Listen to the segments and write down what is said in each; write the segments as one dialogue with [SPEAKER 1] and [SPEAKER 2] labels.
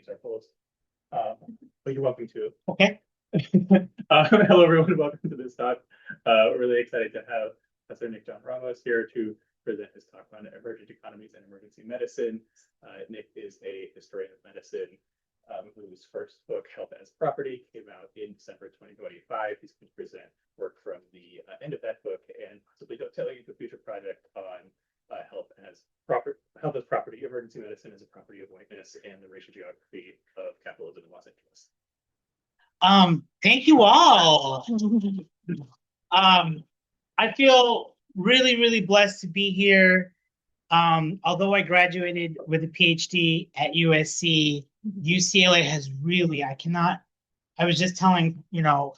[SPEAKER 1] circles. But you're welcome to.
[SPEAKER 2] Okay.
[SPEAKER 1] Hello, everyone, and welcome to this talk. We're really excited to have Professor Nick John Ramos here to present his talk on emergent economies and emergency medicine. Nick is a historian of medicine whose first book, Health as Property, came out in December 2025. He's going to present work from the end of that book and possibly dovetailing into a future project on health as property, emergency medicine as a property of whiteness, and the racial geography of capitalism in Los Angeles.
[SPEAKER 2] Thank you all. I feel really, really blessed to be here. Although I graduated with a PhD at USC, UCLA has really, I was just telling,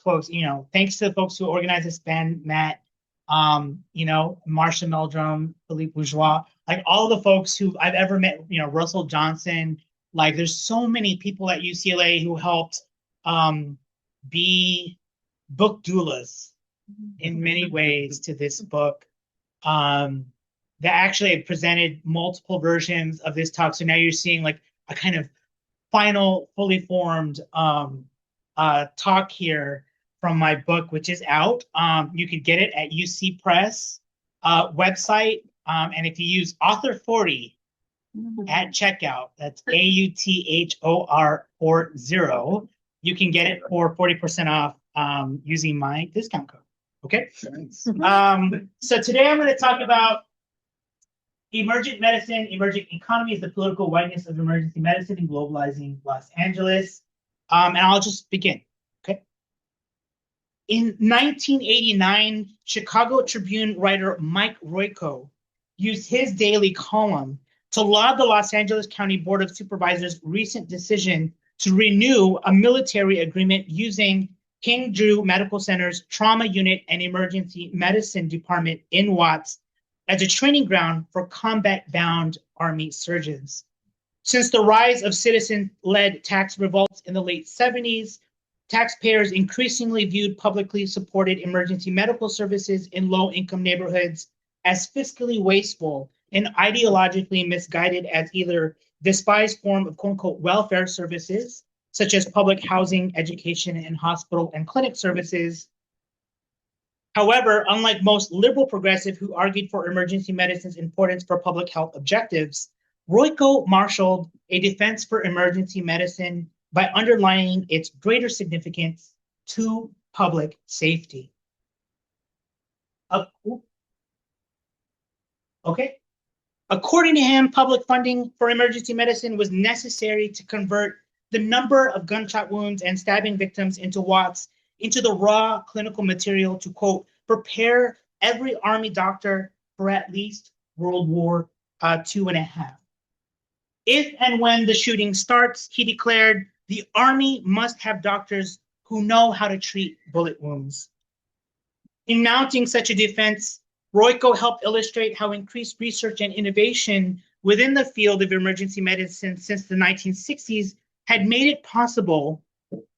[SPEAKER 2] folks, thanks to the folks who organized this band, Matt, Marsha Meldrum, Philippe Bourgeois, like all the folks who I've ever met, Russell Johnson, like there's so many people at UCLA who helped be book doulas in many ways to this book. That actually have presented multiple versions of this talk. So now you're seeing like a kind of final, fully formed talk here from my book, which is out. You could get it at UC Press website. And if you use author 40 at checkout, that's AUTHOR 40, you can get it for 40% off using my discount code. Okay.
[SPEAKER 1] Thanks.
[SPEAKER 2] So today I'm going to talk about emergent medicine, emergent economies, the political whiteness of emergency medicine in globalizing Los Angeles. And I'll just begin. Okay. In 1989, Chicago Tribune writer Mike Royko used his daily column to laud the Los Angeles County Board of Supervisors' recent decision to renew a military agreement using King Drew Medical Center's trauma unit and emergency medicine department in Watts as a training ground for combat-bound Army surgeons. Since the rise of citizen-led tax revolts in the late 70s, taxpayers increasingly viewed publicly supported emergency medical services in low-income neighborhoods as fiscally wasteful and ideologically misguided as either despised form of quote-unquote welfare services, such as public housing, education, and hospital and clinic services. However, unlike most liberal progressive who argued for emergency medicine's importance for public health objectives, Royko marshaled a defense for emergency medicine by underlining its greater significance to public safety. Okay. According to him, public funding for emergency medicine was necessary to convert the number of gunshot wounds and stabbing victims into Watts into the raw clinical material to, quote, prepare every Army doctor for at least World War II.5. If and when the shooting starts, he declared, the Army must have doctors who know how to treat bullet wounds. In mounting such a defense, Royko helped illustrate how increased research and innovation within the field of emergency medicine since the 1960s had made it possible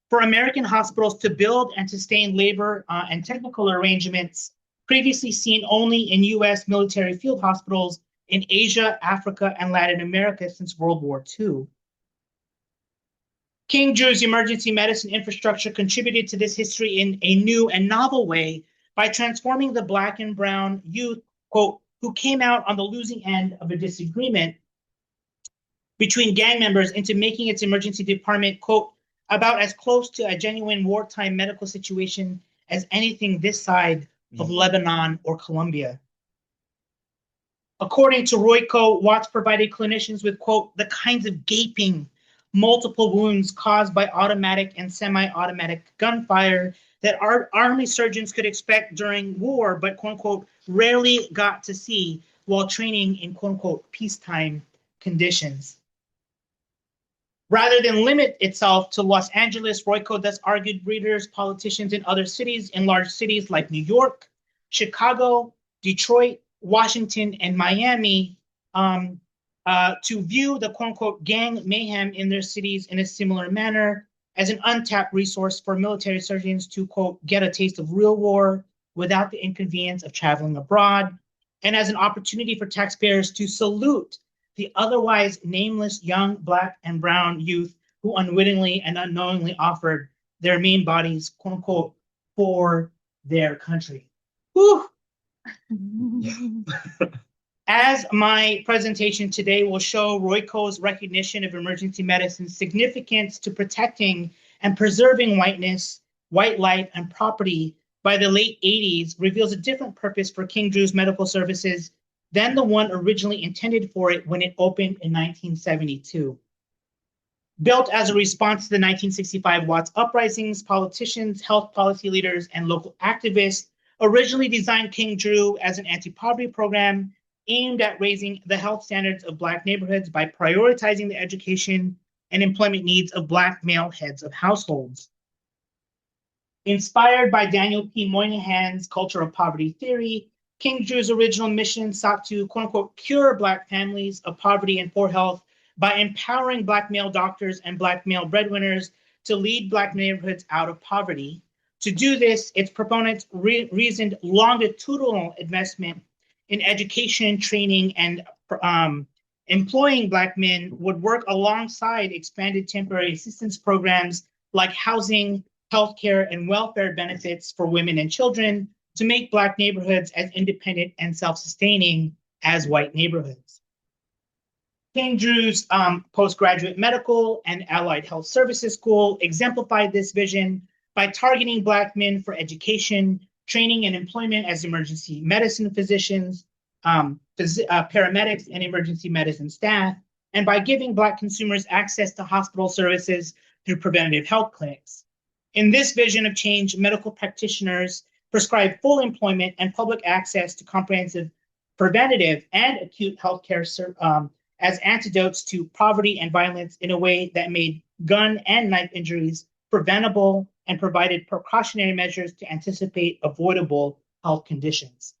[SPEAKER 2] for American hospitals to build and sustain labor and technical arrangements previously seen only in U.S. military field hospitals in Asia, Africa, and Latin America since World War II. King Drew's emergency medicine infrastructure contributed to this history in a new and novel way by transforming the Black and brown youth, quote, who came out on the losing end of a disagreement between gang members into making its emergency department, quote, about as close to a genuine wartime medical situation as anything this side of Lebanon or Colombia. According to Royko, Watts provided clinicians with, quote, the kinds of gaping, multiple wounds caused by automatic and semi-automatic gunfire that our Army surgeons could expect during war, but, quote unquote, rarely got to see while training in, quote unquote, peacetime conditions. Rather than limit itself to Los Angeles, Royko thus argued readers, politicians in other cities, in large cities like New York, Chicago, Detroit, Washington, and Miami, to view the quote-unquote gang mayhem in their cities in a similar manner as an untapped resource for military surgeons to, quote, get a taste of real war without the inconvenience of traveling abroad, and as an opportunity for taxpayers to salute the otherwise nameless young Black and brown youth who unwittingly and unknowingly offered their main bodies, quote unquote, for their country. Whew. As my presentation today will show, Royko's recognition of emergency medicine's significance to protecting and preserving whiteness, white life, and property by the late 80s reveals a different purpose for King Drew's medical services than the one originally intended for it when it opened in 1972. Built as a response to the 1965 Watts uprisings, politicians, health policy leaders, and local activists originally designed King Drew as an anti-poverty program aimed at raising the health standards of Black neighborhoods by prioritizing the education and employment needs of Black male heads of households. Inspired by Daniel P. Moynihan's culture of poverty theory, King Drew's original mission sought to, quote unquote, cure Black families of poverty and poor health by empowering Black male doctors and Black male breadwinners to lead Black neighborhoods out of poverty. To do this, its proponents reasoned longitudinal investment in education, training, and employing Black men would work alongside expanded temporary assistance programs like housing, healthcare, and welfare benefits for women and children to make Black neighborhoods as independent and self-sustaining as white neighborhoods. King Drew's postgraduate medical and allied health services school exemplified this vision by targeting Black men for education, training, and employment as emergency medicine physicians, paramedics, and emergency medicine staff, and by giving Black consumers access to hospital services through preventative health clinics. In this vision of change, medical practitioners prescribe full employment and public access to comprehensive preventative and acute healthcare as antidotes to poverty and violence in a way that made gun and knife injuries preventable and provided precautionary measures to anticipate avoidable health conditions.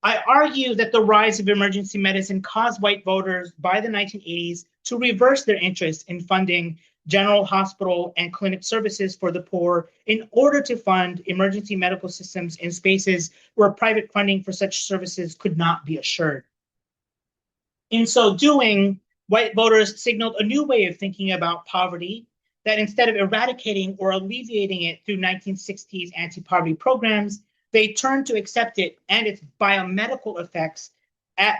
[SPEAKER 2] I argue that the rise of emergency medicine caused white voters by the 1980s to reverse their interest in funding general hospital and clinic services for the poor in order to fund emergency medical systems in spaces where private funding for such services could not be assured. In so doing, white voters signaled a new way of thinking about poverty that instead of eradicating or alleviating it through 1960s anti-poverty programs, they turned to accept it and its biomedical effects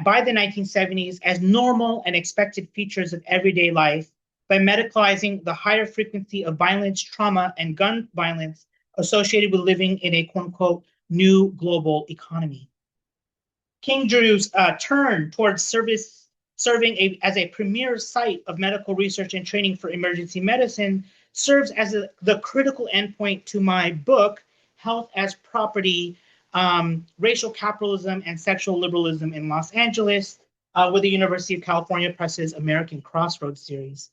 [SPEAKER 2] by the 1970s as normal and expected features of everyday life by medicalizing the higher frequency of violence, trauma, and gun violence associated with living in a quote-unquote new global economy. King Drew's turn towards serving as a premier site of medical research and training for emergency medicine serves as the critical endpoint to my book, Health as Property, Racial Capitalism and Sexual Liberalism in Los Angeles, with the University of California Press's American Crossroads series.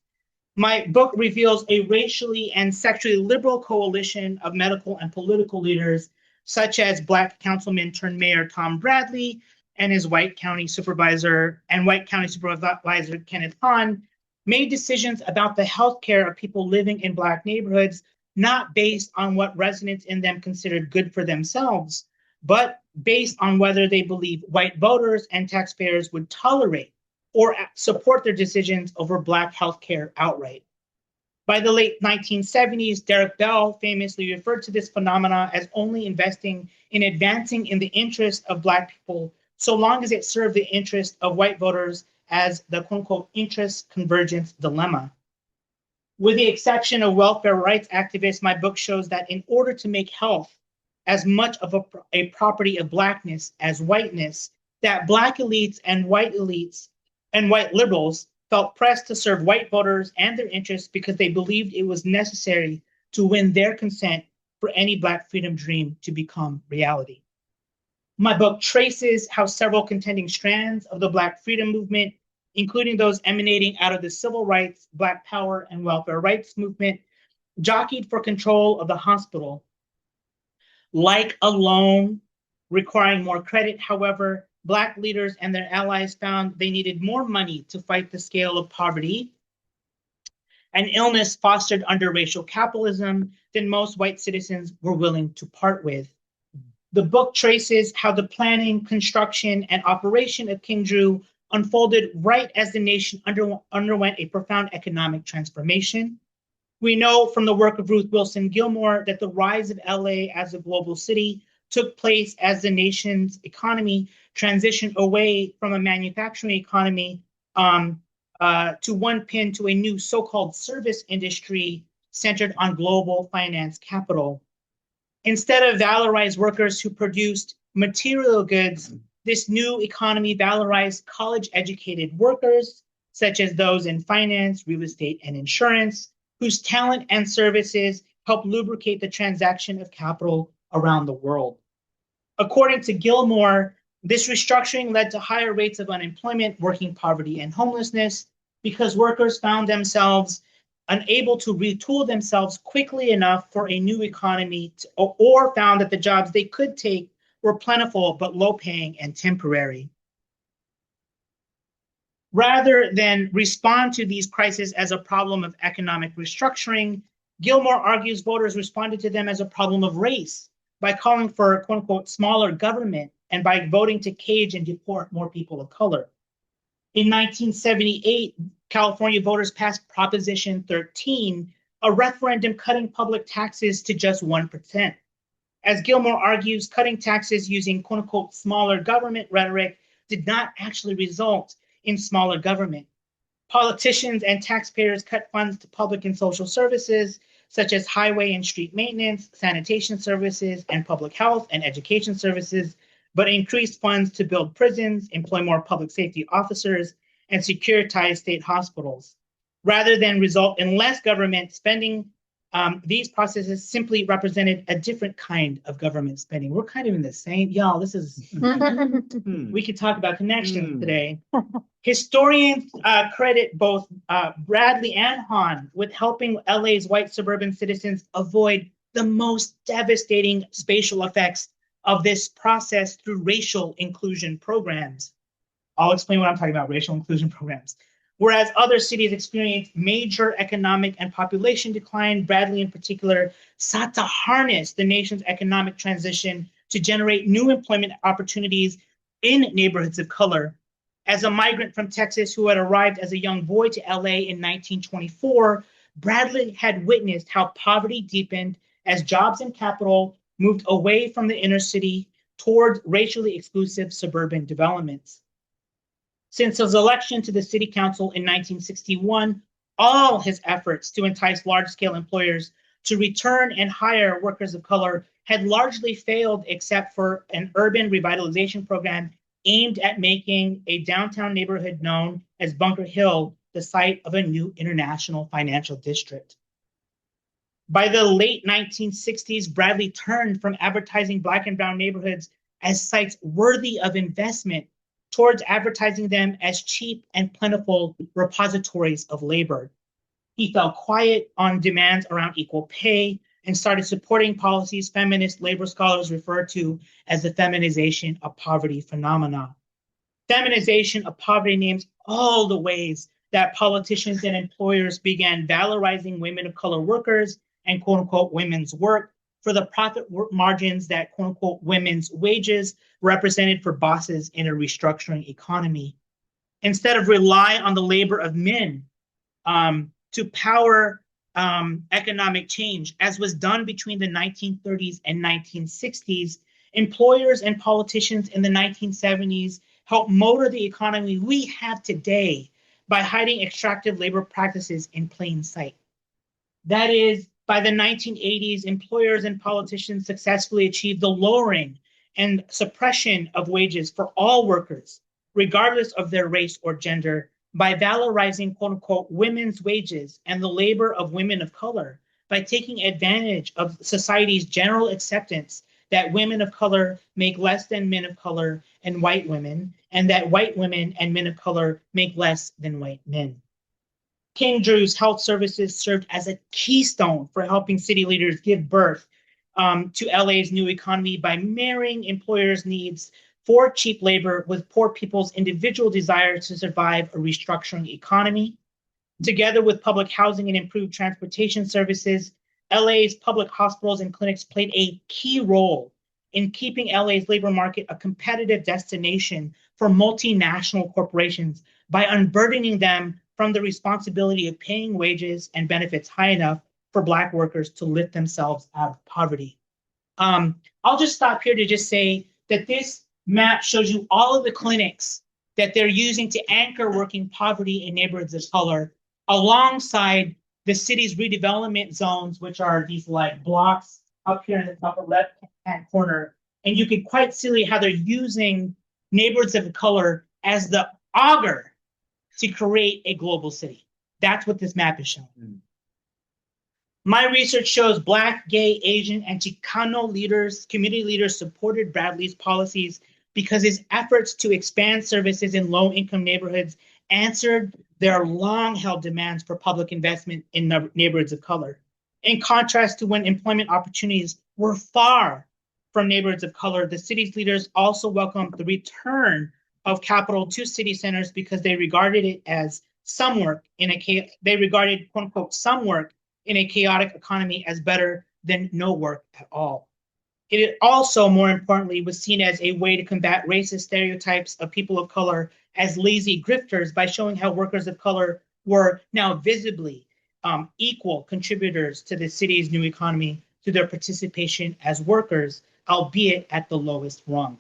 [SPEAKER 2] My book reveals a racially and sexually liberal coalition of medical and political leaders, such as Black councilman turned mayor Tom Bradley and his white county supervisor Kenneth Hahn, made decisions about the healthcare of people living in Black neighborhoods, not based on what residents in them considered good for themselves, but based on whether they believe white voters and taxpayers would tolerate or support their decisions over Black healthcare outright. By the late 1970s, Derek Bell famously referred to this phenomena as only investing in advancing in the interest of Black people so long as it served the interest of white voters as the quote-unquote interest convergence dilemma. With the exception of welfare rights activists, my book shows that in order to make health as much of a property of Blackness as whiteness, that Black elites and white liberals felt pressed to serve white voters and their interests because they believed it was necessary to win their consent for any Black freedom dream to become reality. My book traces how several contending strands of the Black freedom movement, including those emanating out of the civil rights, Black power, and welfare rights movement, jockeyed for control of the hospital. Like a loan requiring more credit, however, Black leaders and their allies found they needed more money to fight the scale of poverty and illness fostered under racial capitalism than most white citizens were willing to part with. The book traces how the planning, construction, and operation of King Drew unfolded right as the nation underwent a profound economic transformation. We know from the work of Ruth Wilson Gilmore that the rise of LA as a global city took place as the nation's economy transitioned away from a manufacturing economy to one pinned to a new so-called service industry centered on global finance capital. Instead of valorized workers who produced material goods, this new economy valorized college-educated workers, such as those in finance, real estate, and insurance, whose talent and services help lubricate the transaction of capital around the world. According to Gilmore, this restructuring led to higher rates of unemployment, working poverty, and homelessness because workers found themselves unable to retool themselves quickly enough for a new economy or found that the jobs they could take were plentiful but low paying and temporary. Rather than respond to these crises as a problem of economic restructuring, Gilmore argues voters responded to them as a problem of race by calling for, quote unquote, smaller government and by voting to cage and deport more people of color. In 1978, California voters passed Proposition 13, a referendum cutting public taxes to just 1%. As Gilmore argues, cutting taxes using, quote unquote, smaller government rhetoric did not actually result in smaller government. Politicians and taxpayers cut funds to public and social services, such as highway and street maintenance, sanitation services, and public health and education services, but increased funds to build prisons, employ more public safety officers, and securitize state hospitals. Rather than result in less government spending, these processes simply represented a different kind of government spending. We're kind of in the same, y'all, this is, we could talk about connections today. Historians credit both Bradley and Hahn with helping LA's white suburban citizens avoid the most devastating spatial effects of this process through racial inclusion programs. I'll explain what I'm talking about, racial inclusion programs. Whereas other cities experienced major economic and population decline, Bradley in particular sought to harness the nation's economic transition to generate new employment opportunities in neighborhoods of color. As a migrant from Texas who had arrived as a young boy to LA in 1924, Bradley had witnessed how poverty deepened as jobs and capital moved away from the inner city toward racially exclusive suburban developments. Since his election to the city council in 1961, all his efforts to entice large-scale employers to return and hire workers of color had largely failed except for an urban revitalization program aimed at making a downtown neighborhood known as Bunker Hill the site of a new international financial district. By the late 1960s, Bradley turned from advertising Black and brown neighborhoods as sites worthy of investment towards advertising them as cheap and plentiful repositories of labor. He fell quiet on demands around equal pay and started supporting policies feminist labor scholars refer to as the feminization of poverty phenomena. Feminization of poverty names all the ways that politicians and employers began valorizing women of color workers and quote unquote women's work for the profit margins that quote unquote women's wages represented for bosses in a restructuring economy. Instead of rely on the labor of men to power economic change, as was done between the 1930s and 1960s, employers and politicians in the 1970s helped motor the economy we have today by hiding extractive labor practices in plain sight. That is, by the 1980s, employers and politicians successfully achieved the lowering and suppression of wages for all workers, regardless of their race or gender, by valorizing quote unquote women's wages and the labor of women of color, by taking advantage of society's general acceptance that women of color make less than men of color and white women, and that white women and men of color make less than white men. King Drew's Health Services served as a keystone for helping city leaders give birth to LA's new economy by marrying employers' needs for cheap labor with poor people's individual desire to survive a restructuring economy. Together with public housing and improved transportation services, LA's public hospitals and clinics played a key role in keeping LA's labor market a competitive destination for multinational corporations by unburdening them from the responsibility of paying wages and benefits high enough for Black workers to lift themselves out of poverty. I'll just stop here to just say that this map shows you all of the clinics that they're using to anchor working poverty in neighborhoods of color alongside the city's redevelopment zones, which are these like blocks up here in the upper left-hand corner. And you can quite see how they're using neighborhoods of color as the augur to create a global city. That's what this map is showing. My research shows Black, gay, Asian, and Chicano leaders, community leaders supported Bradley's policies because his efforts to expand services in low-income neighborhoods answered their long-held demands for public investment in neighborhoods of color. In contrast to when employment opportunities were far from neighborhoods of color, the city's leaders also welcomed the return of capital to city centers because they regarded it as some work in a they regarded quote unquote some work in a chaotic economy as better than no work at all. It also, more importantly, was seen as a way to combat racist stereotypes of people of color as lazy grifters by showing how workers of color were now visibly equal contributors to the city's new economy through their participation as workers, albeit at the lowest rung.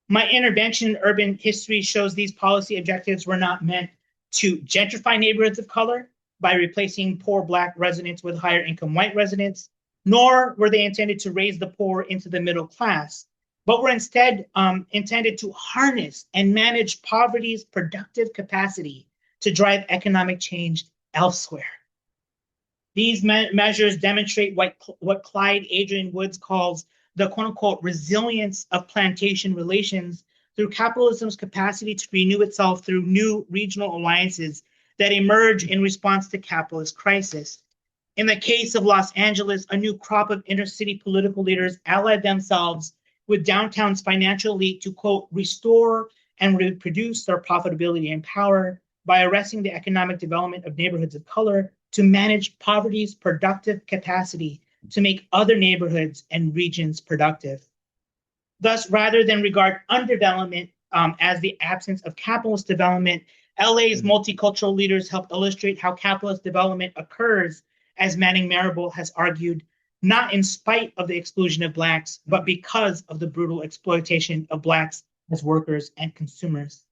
[SPEAKER 2] My intervention in urban history shows these policy objectives were not meant to gentrify neighborhoods of color by replacing poor Black residents with higher income white residents, nor were they intended to raise the poor into the middle class, but were instead intended to harness and manage poverty's productive capacity to drive economic change elsewhere. These measures demonstrate what Clyde Adrian Woods calls the quote unquote resilience of plantation relations through capitalism's capacity to renew itself through new regional alliances that emerge in response to capitalist crisis. In the case of Los Angeles, a new crop of intercity political leaders allied themselves with downtown's financial elite to, quote, restore and reproduce their profitability and power by arresting the economic development of neighborhoods of color to manage poverty's productive capacity to make other neighborhoods and regions productive. Thus, rather than regard underdevelopment as the absence of capitalist development, LA's multicultural leaders help illustrate how capitalist development occurs, as Manning Marable has argued, not in spite of the exclusion of Blacks, but because of the brutal exploitation of Blacks as workers and consumers.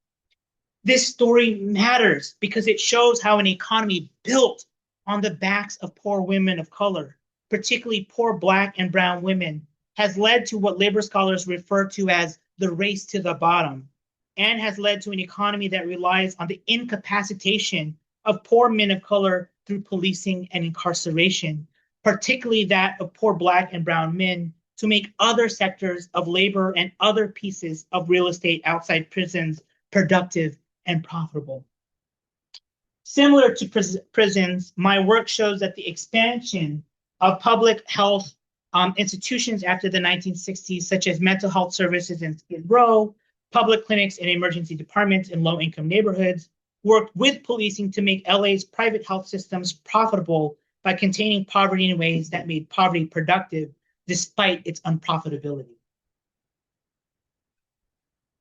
[SPEAKER 2] This story matters because it shows how an economy built on the backs of poor women of color, particularly poor Black and brown women, has led to what labor scholars refer to as the race to the bottom, and has led to an economy that relies on the incapacitation of poor men of color through policing and incarceration, particularly that of poor Black and brown men, to make other sectors of labor and other pieces of real estate outside prisons productive and profitable. Similar to prisons, my work shows that the expansion of public health institutions after the 1960s, such as mental health services in Skid Row, public clinics and emergency departments in low-income neighborhoods, worked with policing to make LA's private health systems profitable by containing poverty in ways that made poverty productive despite its unprofitability.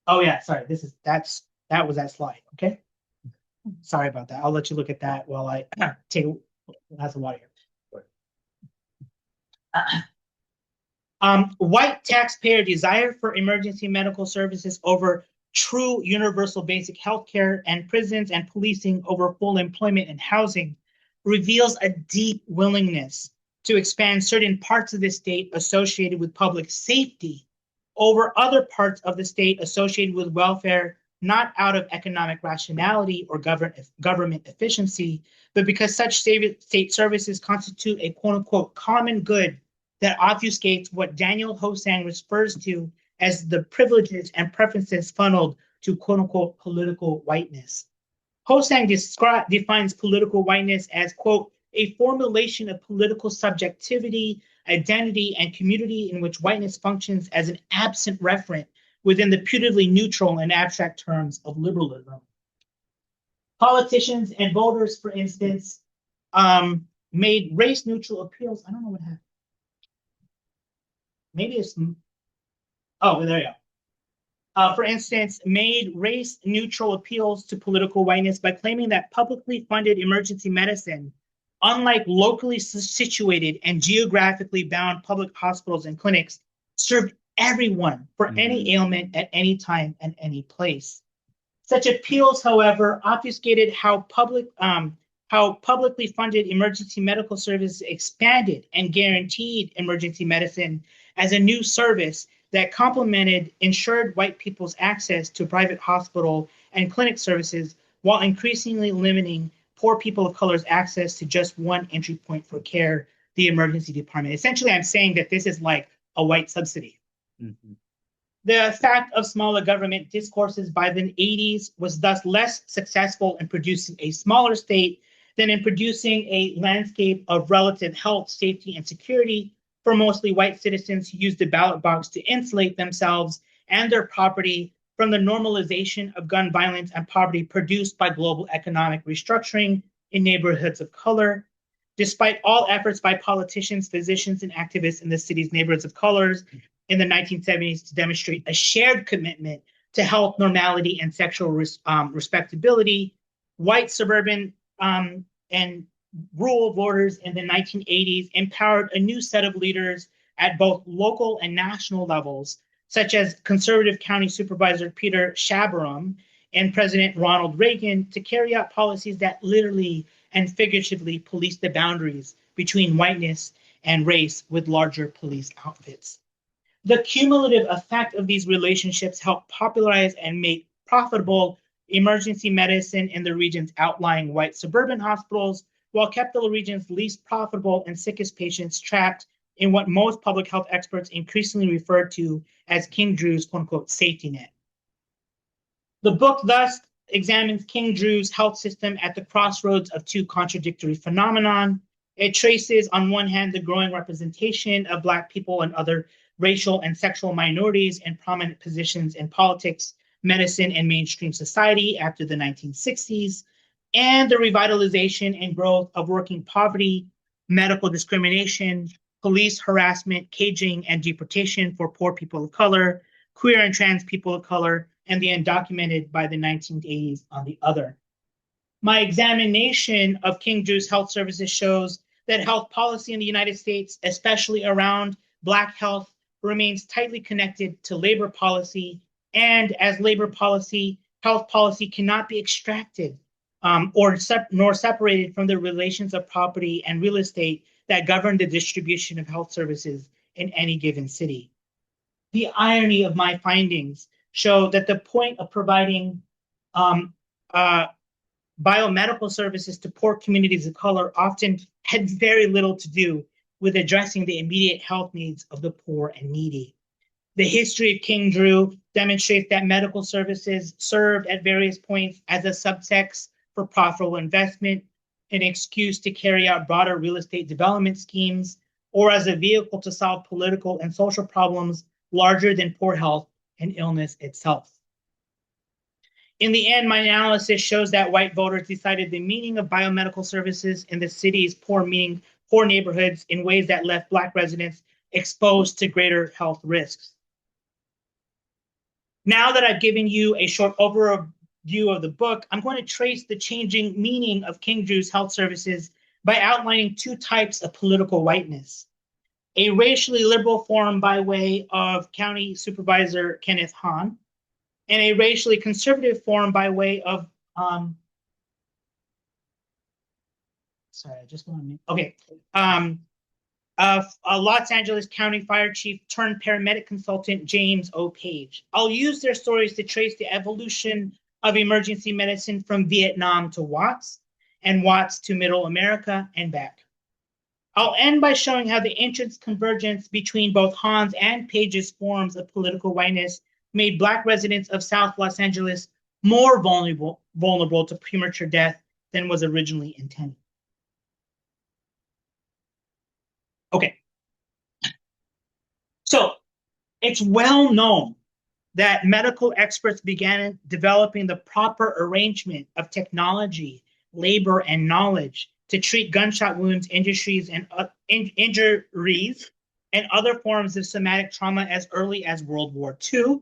[SPEAKER 2] Oh yeah, sorry, that was that slide, okay? Sorry about that. I'll let you look at that while I take a glass of water here. White taxpayer desire for emergency medical services over true universal basic health care and prisons and policing over full employment and housing reveals a deep willingness to expand certain parts of the state associated with public safety over other parts of the state associated with welfare, not out of economic rationality or government efficiency, but because such state services constitute a quote unquote common good that obfuscates what Daniel Hosang refers to as the privileges and preferences funneled to quote unquote political whiteness. Hosang defines political whiteness as, quote, a formulation of political subjectivity, identity, and community in which whiteness functions as an absent referent within the putatively neutral and abstract terms of liberalism. Politicians and voters, for instance, made race-neutral appeals. I don't know what happened. Maybe it's Oh, there you go. For instance, made race-neutral appeals to political whiteness by claiming that publicly funded emergency medicine, unlike locally situated and geographically bound public hospitals and clinics, served everyone for any ailment at any time and any place. Such appeals, however, obfuscated how publicly funded emergency medical services expanded and guaranteed emergency medicine as a new service that complemented insured white people's access to private hospital and clinic services while increasingly limiting poor people of color's access to just one entry point for care, the emergency department. Essentially, I'm saying that this is like a white subsidy. Mm-hmm. The fact of smaller government discourses by the 80s was thus less successful in producing a smaller state than in producing a landscape of relative health, safety, and security for mostly white citizens who used the ballot box to insulate themselves and their property from the normalization of gun violence and poverty produced by global economic restructuring in neighborhoods of color. Despite all efforts by politicians, physicians, and activists in the city's neighborhoods of colors in the 1970s to demonstrate a shared commitment to health, normality, and sexual respectability, white suburban and rural voters in the 1980s empowered a new set of leaders at both local and national levels, such as conservative county supervisor Peter Shabaram and President Ronald Reagan, to carry out policies that literally and figuratively police the boundaries between whiteness and race with larger police outfits. The cumulative effect of these relationships helped popularize and make profitable emergency medicine in the region's outlying white suburban hospitals, while kept the region's least profitable and sickest patients trapped in what most public health experts increasingly refer to as King Drew's quote-unquote safety net. The book thus examines King Drew's health system at the crossroads of two contradictory phenomenon. It traces, on one hand, the growing representation of Black people and other racial and sexual minorities in prominent positions in politics, medicine, and mainstream society after the 1960s, and the revitalization and growth of working poverty, medical discrimination, police harassment, caging, and deportation for poor people of color, queer and trans people of color, and the undocumented by the 1980s on the other. My examination of King Drew's health services shows that health policy in the United States, especially around Black health, remains tightly connected to labor policy, and as labor policy, health policy cannot be extracted nor separated from the relations of property and real estate that govern the distribution of health services in any given city. The irony of my findings show that the point of providing biomedical services to poor communities of color often had very little to do with addressing the immediate health needs of the poor and needy. The history of King Drew demonstrates that medical services served at various points as a subtext for profitable investment, an excuse to carry out broader real estate development schemes, or as a vehicle to solve political and social problems larger than poor health and illness itself. In the end, my analysis shows that white voters decided the meaning of biomedical services in the city's poor neighborhoods in ways that left Black residents exposed to greater health risks. Now that I've given you a short overview of the book, I'm going to trace the changing meaning of King Drew's health services by outlining two types of political whiteness: a racially liberal form by way of County Supervisor Kenneth Hahn, and a racially conservative form by way of Los Angeles County Fire Chief turned paramedic consultant James O. Page. I'll use their stories to trace the evolution of emergency medicine from Vietnam to Watts, and Watts to Middle America and back. I'll end by showing how the entrance convergence between both Hahn's and Page's forms of political whiteness made Black residents of South Los Angeles more vulnerable to premature death than was originally intended. Okay. So it's well known that medical experts began developing the proper arrangement of technology, labor, and knowledge to treat gunshot wounds, injuries, and other forms of somatic trauma as early as World War II.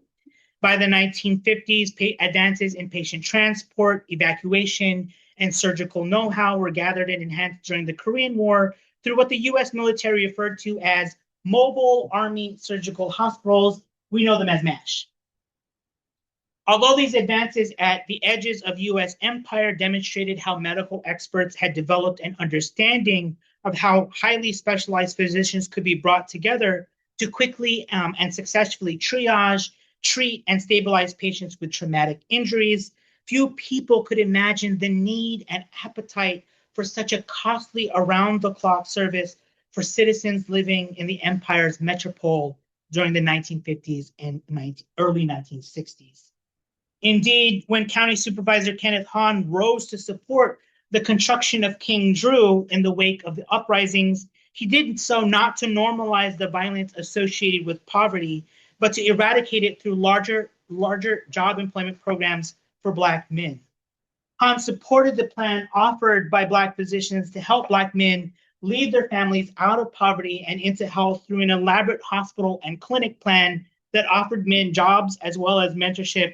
[SPEAKER 2] By the 1950s, advances in patient transport, evacuation, and surgical know-how were gathered and enhanced during the Korean War through what the US military referred to as Mobile Army Surgical Hospitals. We know them as MASH. Although these advances at the edges of US empire demonstrated how medical experts had developed an understanding of how highly specialized physicians could be brought together to quickly and successfully triage, treat, and stabilize patients with traumatic injuries, few people could imagine the need and appetite for such a costly around-the-clock service for citizens living in the empire's metropole during the 1950s and early 1960s. Indeed, when County Supervisor Kenneth Hahn rose to support the construction of King Drew in the wake of the uprisings, he did so not to normalize the violence associated with poverty, but to eradicate it through larger job employment programs for Black men. Hahn supported the plan offered by Black physicians to help Black men lead their families out of poverty and into health through an elaborate hospital and clinic plan that offered men jobs as well as mentorship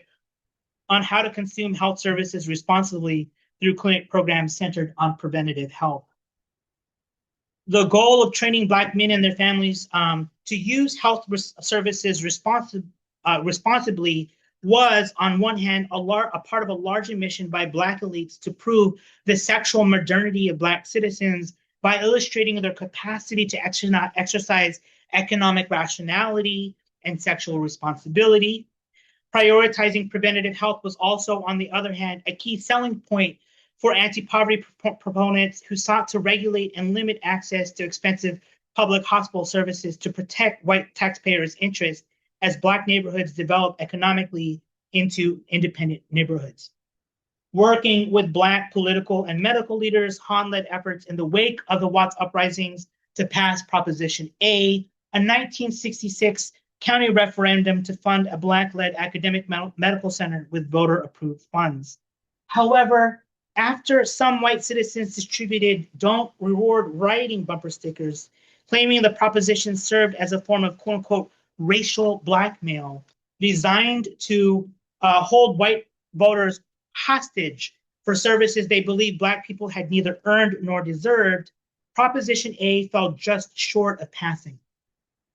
[SPEAKER 2] on how to consume health services responsibly through clinic programs centered on preventative health. The goal of training Black men and their families to use health services responsibly was, on one hand, a part of a larger mission by Black elites to prove the sexual modernity of Black citizens by illustrating their capacity to exercise economic rationality and sexual responsibility. Prioritizing preventative health was also, on the other hand, a key selling point for anti-poverty proponents who sought to regulate and limit access to expensive public hospital services to protect white taxpayers' interests as Black neighborhoods developed economically into independent neighborhoods. Working with Black political and medical leaders, Hahn led efforts in the wake of the Watts uprisings to pass Proposition A 1966 county referendum to fund a Black-led academic medical center with voter-approved funds. However, after some white citizens distributed "Don't Reward Rioting" bumper stickers, claiming the proposition served as a form of quote-unquote racial blackmail designed to hold white voters hostage for services they believed Black people had neither earned nor deserved, Proposition A fell just short of passing.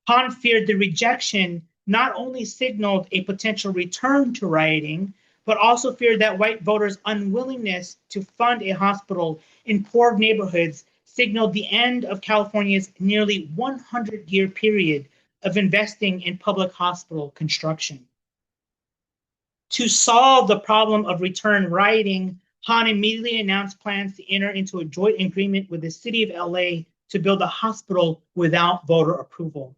[SPEAKER 2] Hahn feared the rejection not only signaled a potential return to rioting, but also feared that white voters' unwillingness to fund a hospital in poor neighborhoods signaled the end of California's nearly 100-year period of investing in public hospital construction. To solve the problem of return rioting, Hahn immediately announced plans to enter into a joint agreement with the city of LA to build a hospital without voter approval.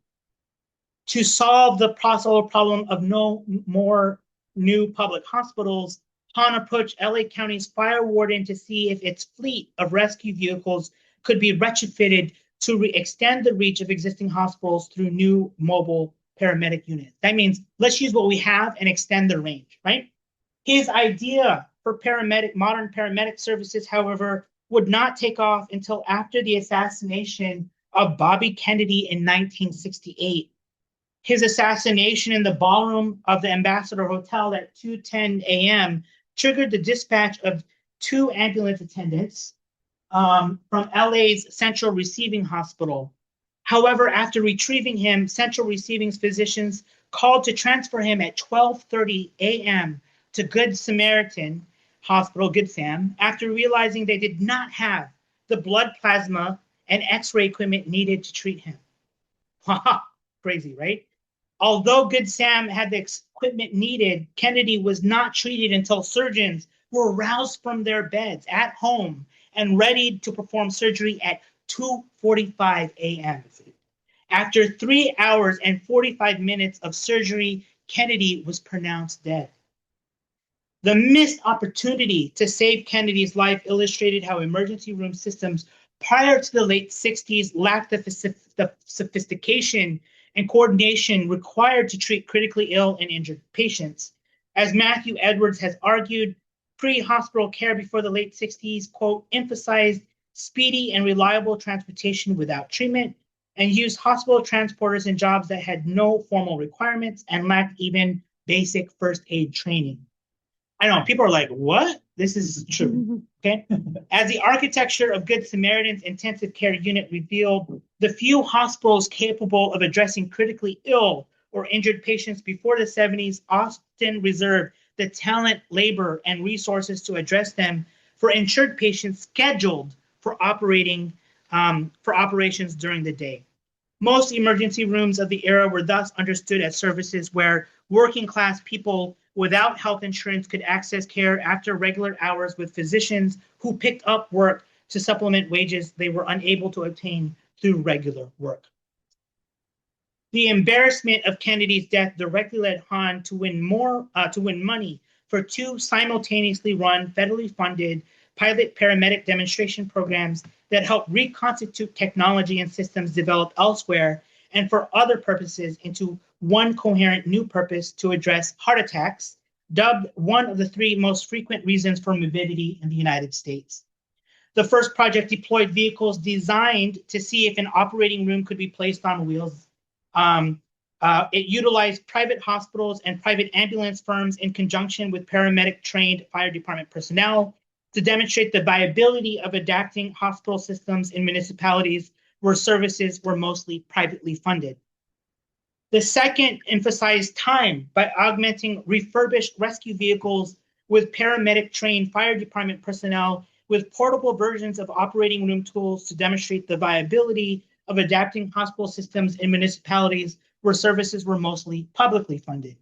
[SPEAKER 2] To solve the possible problem of no more new public hospitals, Hahn approached LA County's fire warden to see if its fleet of rescue vehicles could be retrofitted to extend the reach of existing hospitals through new mobile paramedic units. That means let's use what we have and extend the range, right? His idea for modern paramedic services, however, would not take off until after the assassination of Bobby Kennedy in 1968. His assassination in the ballroom of the Ambassador Hotel at 2:10 a.m. triggered the dispatch of 2 ambulance attendants from LA's Central Receiving Hospital. However, after retrieving him, Central Receiving's physicians called to transfer him at 12:30 a.m. to Good Samaritan Hospital, Good Sam, after realizing they did not have the blood plasma and x-ray equipment needed to treat him. Crazy, right? Although Good Sam had the equipment needed, Kennedy was not treated until surgeons were roused from their beds at home and ready to perform surgery at 2:45 a.m. After 3 hours and 45 minutes of surgery, Kennedy was pronounced dead. The missed opportunity to save Kennedy's life illustrated how emergency room systems prior to the late 60s lacked the sophistication and coordination required to treat critically ill and injured patients. As Matthew Edwards has argued, pre-hospital care before the late 60s, quote, emphasized speedy and reliable transportation without treatment, and used hospital transporters in jobs that had no formal requirements and lacked even basic first aid training. I know people are like, what? This is true. Okay. As the architecture of Good Samaritan's intensive care unit revealed, the few hospitals capable of addressing critically ill or injured patients before the 70s often reserved the talent, labor, and resources to address them for insured patients scheduled for operations during the day. Most emergency rooms of the era were thus understood as services where working class people without health insurance could access care after regular hours with physicians who picked up work to supplement wages they were unable to obtain through regular work. The embarrassment of Kennedy's death directly led Hahn to win money for two simultaneously run, federally funded pilot paramedic demonstration programs that helped reconstitute technology and systems developed elsewhere and for other purposes into one coherent new purpose to address heart attacks, dubbed one of the three most frequent reasons for morbidity in the United States. The first project deployed vehicles designed to see if an operating room could be placed on wheels. It utilized private hospitals and private ambulance firms in conjunction with paramedic-trained fire department personnel to demonstrate the viability of adapting hospital systems in municipalities where services were mostly privately funded. The second emphasized time by augmenting refurbished rescue vehicles with paramedic-trained fire department personnel with portable versions of operating room tools to demonstrate the viability of adapting hospital systems in municipalities where services were mostly publicly funded.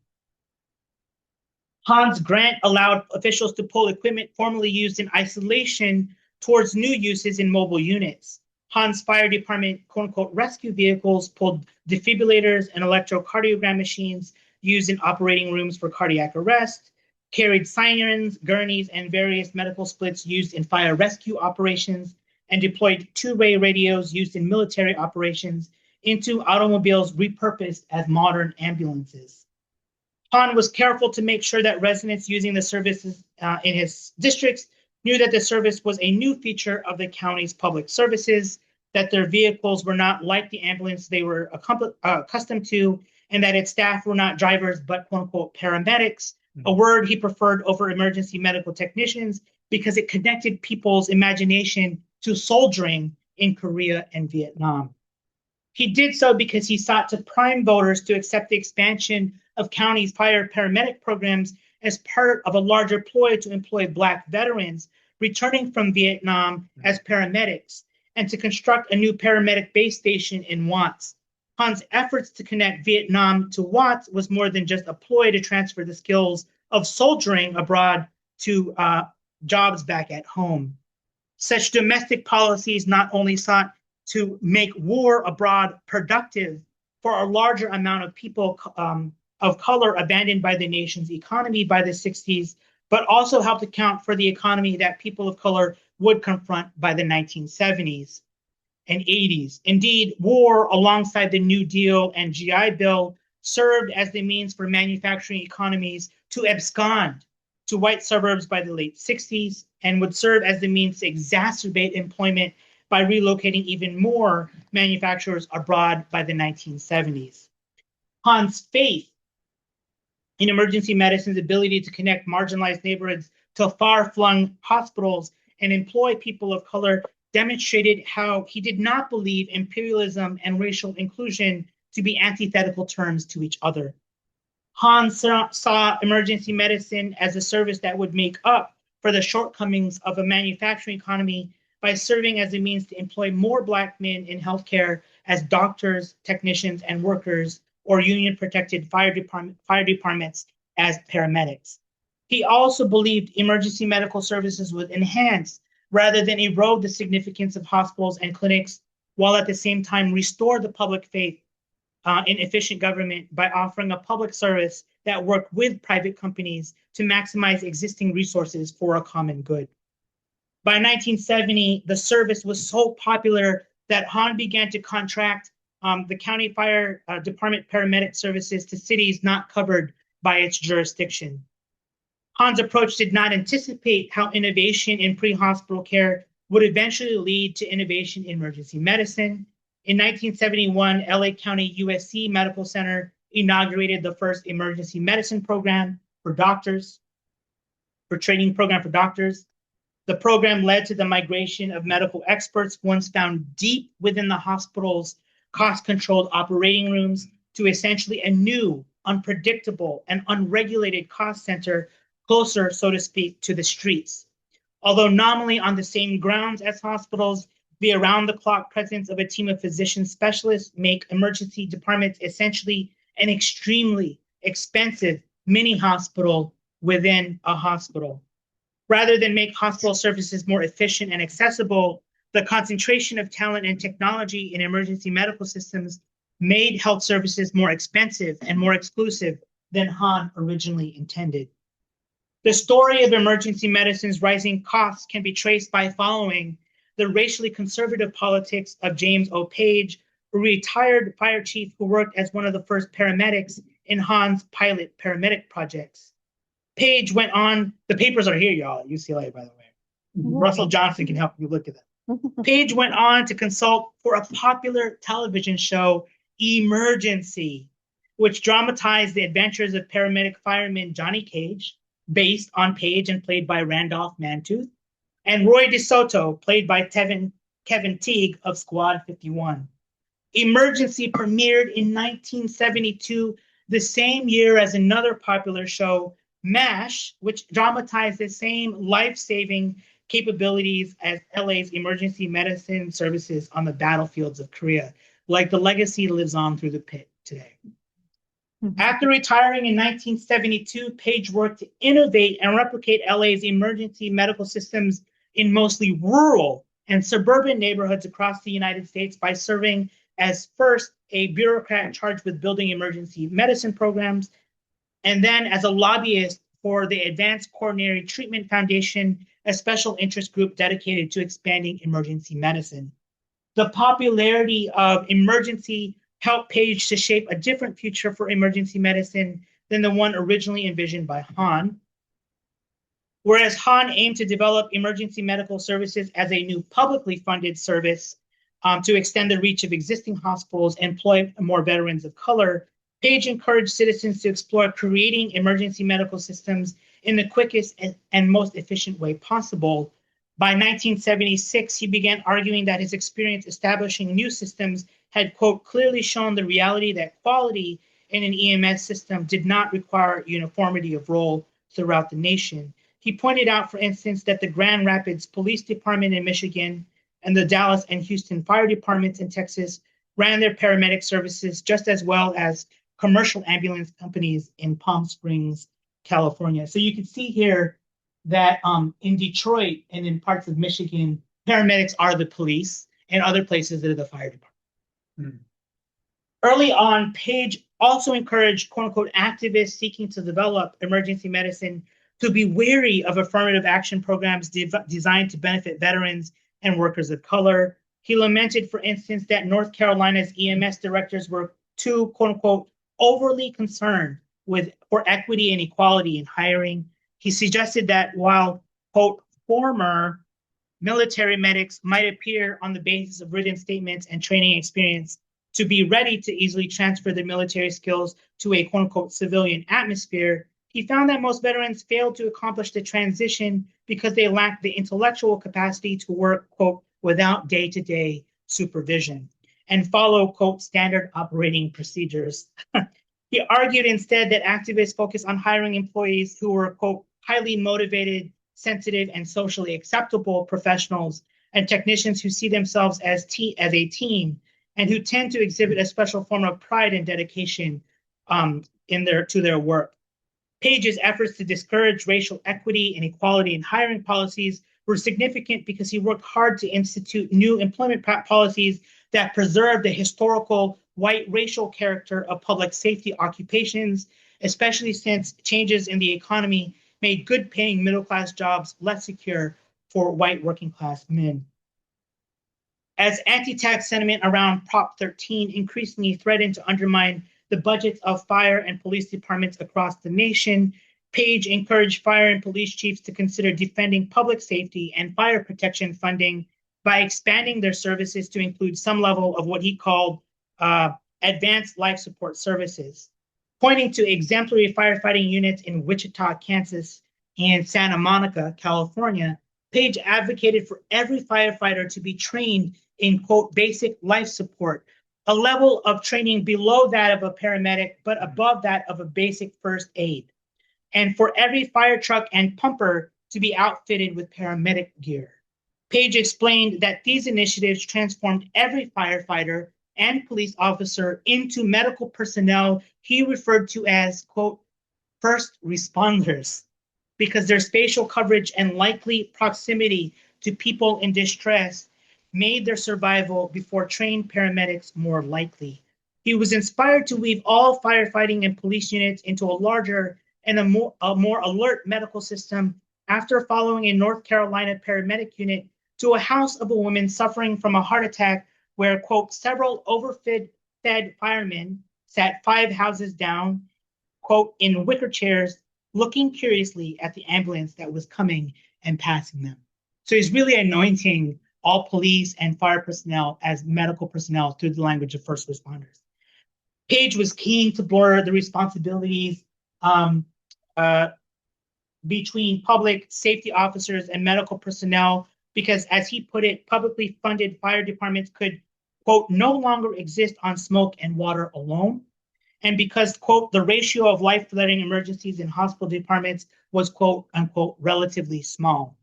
[SPEAKER 2] Hahn's grant allowed officials to pull equipment formerly used in isolation towards new uses in mobile units. Hahn's fire department, quote-unquote, rescue vehicles pulled defibrillators and electrocardiogram machines used in operating rooms for cardiac arrest, carried sirens, gurneys, and various medical splits used in fire rescue operations, and deployed two-way radios used in military operations into automobiles repurposed as modern ambulances. Hahn was careful to make sure that residents using the services in his districts knew that the service was a new feature of the county's public services, that their vehicles were not like the ambulance they were accustomed to, and that its staff were not drivers but quote-unquote paramedics, a word he preferred over emergency medical technicians because it connected people's imagination to soldiering in Korea and Vietnam. He did so because he sought to prime voters to accept the expansion of county's fire paramedic programs as part of a larger ploy to employ Black veterans returning from Vietnam as paramedics and to construct a new paramedic base station in Watts. Hahn's efforts to connect Vietnam to Watts was more than just a ploy to transfer the skills of soldiering abroad to jobs back at home. Such domestic policies not only sought to make war abroad productive for a larger amount of people of color abandoned by the nation's economy by the 60s, but also helped account for the economy that people of color would confront by the 1970s and 80s. Indeed, war alongside the New Deal and GI Bill served as the means for manufacturing economies to abscond to white suburbs by the late 60s and would serve as the means to exacerbate employment by relocating even more manufacturers abroad by the 1970s. Hahn's faith in emergency medicine's ability to connect marginalized neighborhoods to far-flung hospitals and employ people of color demonstrated how he did not believe imperialism and racial inclusion to be antithetical terms to each other. Hahn saw emergency medicine as a service that would make up for the shortcomings of a manufacturing economy by serving as a means to employ more Black men in healthcare as doctors, technicians, and workers, or union-protected fire departments as paramedics. He also believed emergency medical services would enhance rather than erode the significance of hospitals and clinics, while at the same time restore the public faith in efficient government by offering a public service that worked with private companies to maximize existing resources for a common good. By 1970, the service was so popular that Hahn began to contract the county fire department paramedic services to cities not covered by its jurisdiction. Hahn's approach did not anticipate how innovation in pre-hospital care would eventually lead to innovation in emergency medicine. In 1971, LA County USC Medical Center inaugurated the first emergency medicine program for doctors, for training program for doctors. The program led to the migration of medical experts once found deep within the hospital's cost-controlled operating rooms to essentially a new, unpredictable, and unregulated cost center closer, so to speak, to the streets. Although nominally on the same grounds as hospitals, the around-the-clock presence of a team of physician specialists make emergency departments essentially an extremely expensive mini hospital within a hospital. Rather than make hospital services more efficient and accessible, the concentration of talent and technology in emergency medical systems made health services more expensive and more exclusive than Hahn originally intended. The story of emergency medicine's rising costs can be traced by following the racially conservative politics of James O. Page, a retired fire chief who worked as one of the first paramedics in Hahn's pilot paramedic projects. Page went on, the papers are here, y'all, at UCLA, by the way. Russell Johnson can help you look at them. Page went on to consult for a popular television show, Emergency, which dramatized the adventures of paramedic fireman Johnny Cage, based on Page and played by Randolph Mantooth, and Roy DeSoto, played by Kevin Teague of Squad 51. Emergency premiered in 1972, the same year as another popular show, MASH, which dramatized the same life-saving capabilities as LA's emergency medicine services on the battlefields of Korea. Like the legacy lives on through the pit today. After retiring in 1972, Page worked to innovate and replicate LA's emergency medical systems in mostly rural and suburban neighborhoods across the United States by serving as first a bureaucrat charged with building emergency medicine programs, and then as a lobbyist for the Advanced Coronary Treatment Foundation, a special interest group dedicated to expanding emergency medicine. The popularity of emergency helped Page to shape a different future for emergency medicine than the one originally envisioned by Hahn. Whereas Hahn aimed to develop emergency medical services as a new publicly funded service to extend the reach of existing hospitals and employ more veterans of color, Page encouraged citizens to explore creating emergency medical systems in the quickest and most efficient way possible. By 1976, he began arguing that his experience establishing new systems had, quote, clearly shown the reality that quality in an EMS system did not require uniformity of role throughout the nation. He pointed out, for instance, that the Grand Rapids Police Department in Michigan and the Dallas and Houston Fire Departments in Texas ran their paramedic services just as well as commercial ambulance companies in Palm Springs, California. So you can see here that in Detroit and in parts of Michigan, paramedics are the police, and other places they're the fire department. Early on, Page also encouraged quote-unquote activists seeking to develop emergency medicine to be wary of affirmative action programs designed to benefit veterans and workers of color. He lamented, for instance, that North Carolina's EMS directors were too quote-unquote overly concerned for equity and equality in hiring. He suggested that while, quote, former military medics might appear on the basis of written statements and training experience to be ready to easily transfer their military skills to a quote unquote civilian atmosphere, he found that most veterans failed to accomplish the transition because they lacked the intellectual capacity to work, quote, without day-to-day supervision and follow, quote, standard operating procedures. He argued instead that activists focus on hiring employees who were, quote, highly motivated, sensitive, and socially acceptable professionals and technicians who see themselves as a team and who tend to exhibit a special form of pride and dedication to their work. Page's efforts to discourage racial equity and equality in hiring policies were significant because he worked hard to institute new employment policies that preserve the historical white racial character of public safety occupations, especially since changes in the economy made good-paying middle-class jobs less secure for white working-class men. As anti-tax sentiment around Prop 13 increasingly threatened to undermine the budgets of fire and police departments across the nation, Page encouraged fire and police chiefs to consider defending public safety and fire protection funding by expanding their services to include some level of what he called advanced life support services, pointing to exemplary firefighting units in Wichita, Kansas, and Santa Monica, California. Page advocated for every firefighter to be trained in, quote, basic life support, a level of training below that of a paramedic, but above that of a basic first aid, and for every fire truck and pumper to be outfitted with paramedic gear. Page explained that these initiatives transformed every firefighter and police officer into medical personnel he referred to as, quote, first responders, because their spatial coverage and likely proximity to people in distress made their survival before trained paramedics more likely. He was inspired to weave all firefighting and police units into a larger and a more alert medical system after following a North Carolina paramedic unit to a house of a woman suffering from a heart attack where, quote, several overfed firemen sat 5 houses down, quote, in wicker chairs, looking curiously at the ambulance that was coming and passing them. So he's really anointing all police and fire personnel as medical personnel through the language of first responders. Page was keen to blur the responsibilities between public safety officers and medical personnel because, as he put it, publicly funded fire departments could, quote, no longer exist on smoke and water alone. And because, quote, the ratio of life-threatening emergencies in hospital departments was, quote, unquote, relatively small.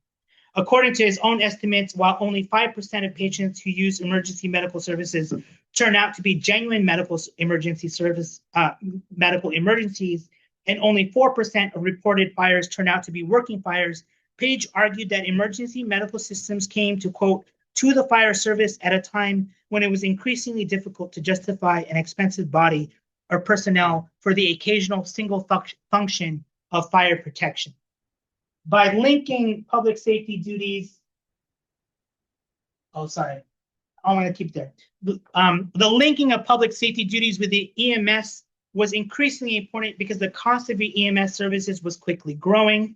[SPEAKER 2] According to his own estimates, while only 5% of patients who use emergency medical services turn out to be genuine medical emergencies, and only 4% of reported fires turn out to be working fires, Page argued that emergency medical systems came to, quote, to the fire service at a time when it was increasingly difficult to justify an expensive body or personnel for the occasional single function of fire protection. By linking public safety duties, I'm going to keep there. The linking of public safety duties with the EMS was increasingly important because the cost of the EMS services was quickly growing.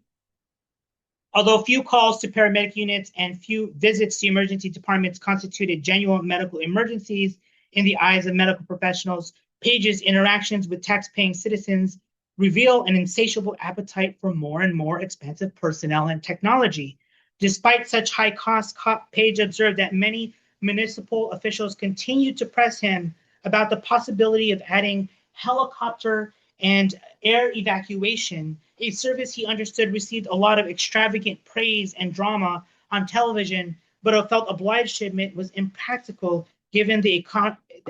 [SPEAKER 2] Although few calls to paramedic units and few visits to emergency departments constituted genuine medical emergencies in the eyes of medical professionals, Page's interactions with tax-paying citizens reveal an insatiable appetite for more and more expensive personnel and technology. Despite such high costs, Page observed that many municipal officials continued to press him about the possibility of adding helicopter and air evacuation, a service he understood received a lot of extravagant praise and drama on television, but felt obliged to admit was impractical given the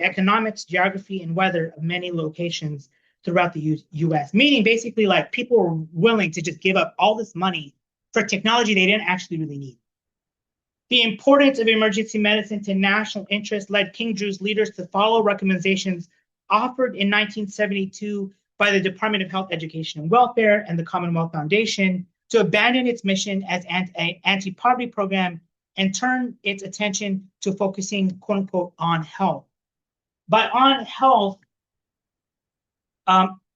[SPEAKER 2] economics, geography, and weather of many locations throughout the US. Meaning basically like people were willing to just give up all this money for technology they didn't actually really need. The importance of emergency medicine to national interest led King Drew's leaders to follow recommendations offered in 1972 by the Department of Health, Education, and Welfare and the Commonwealth Foundation to abandon its mission as an anti-poverty program and turn its attention to focusing, quote unquote, on health. By on health,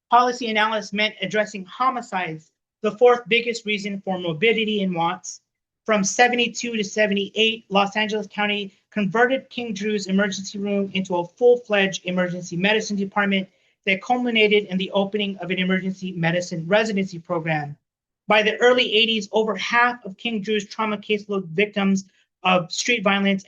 [SPEAKER 2] policy analysis meant addressing homicides, the fourth biggest reason for morbidity in Watts. From 72 to 78, Los Angeles County converted King Drew's emergency room into a full-fledged emergency medicine department that culminated in the opening of an emergency medicine residency program. By the early 80s, over half of King Drew's trauma caseload victims of street violence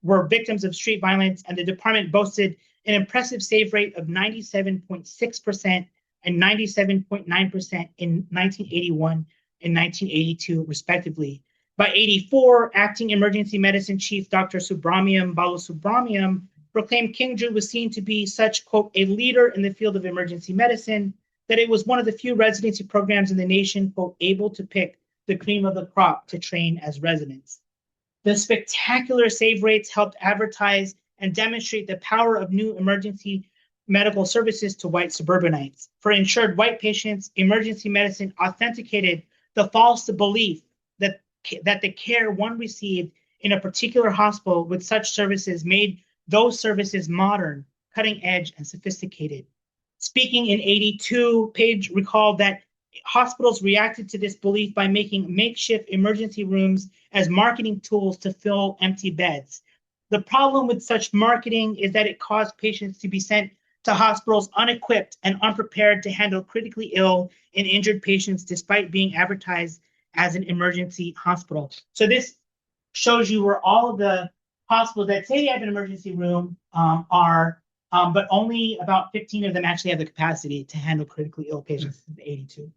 [SPEAKER 2] were victims of street violence, and the department boasted an impressive save rate of 97.6% and 97.9% in 1981 and 1982, respectively. By 84, acting emergency medicine chief Dr. Subramaniam Balasubramaniam proclaimed King Drew was seen to be such, quote, a leader in the field of emergency medicine that it was one of the few residency programs in the nation, quote, able to pick the cream of the crop to train as residents. The spectacular save rates helped advertise and demonstrate the power of new emergency medical services to white suburbanites. For insured white patients, emergency medicine authenticated the false belief that the care one received in a particular hospital with such services made those services modern, cutting edge, and sophisticated. Speaking in 82, Page recalled that hospitals reacted to this belief by making makeshift emergency rooms as marketing tools to fill empty beds. The problem with such marketing is that it caused patients to be sent to hospitals unequipped and unprepared to handle critically ill and injured patients despite being advertised as an emergency hospital. So this shows you where all of the hospitals that say they have an emergency room are, but only about 15 of them actually have the capacity to handle critically ill patients in 82.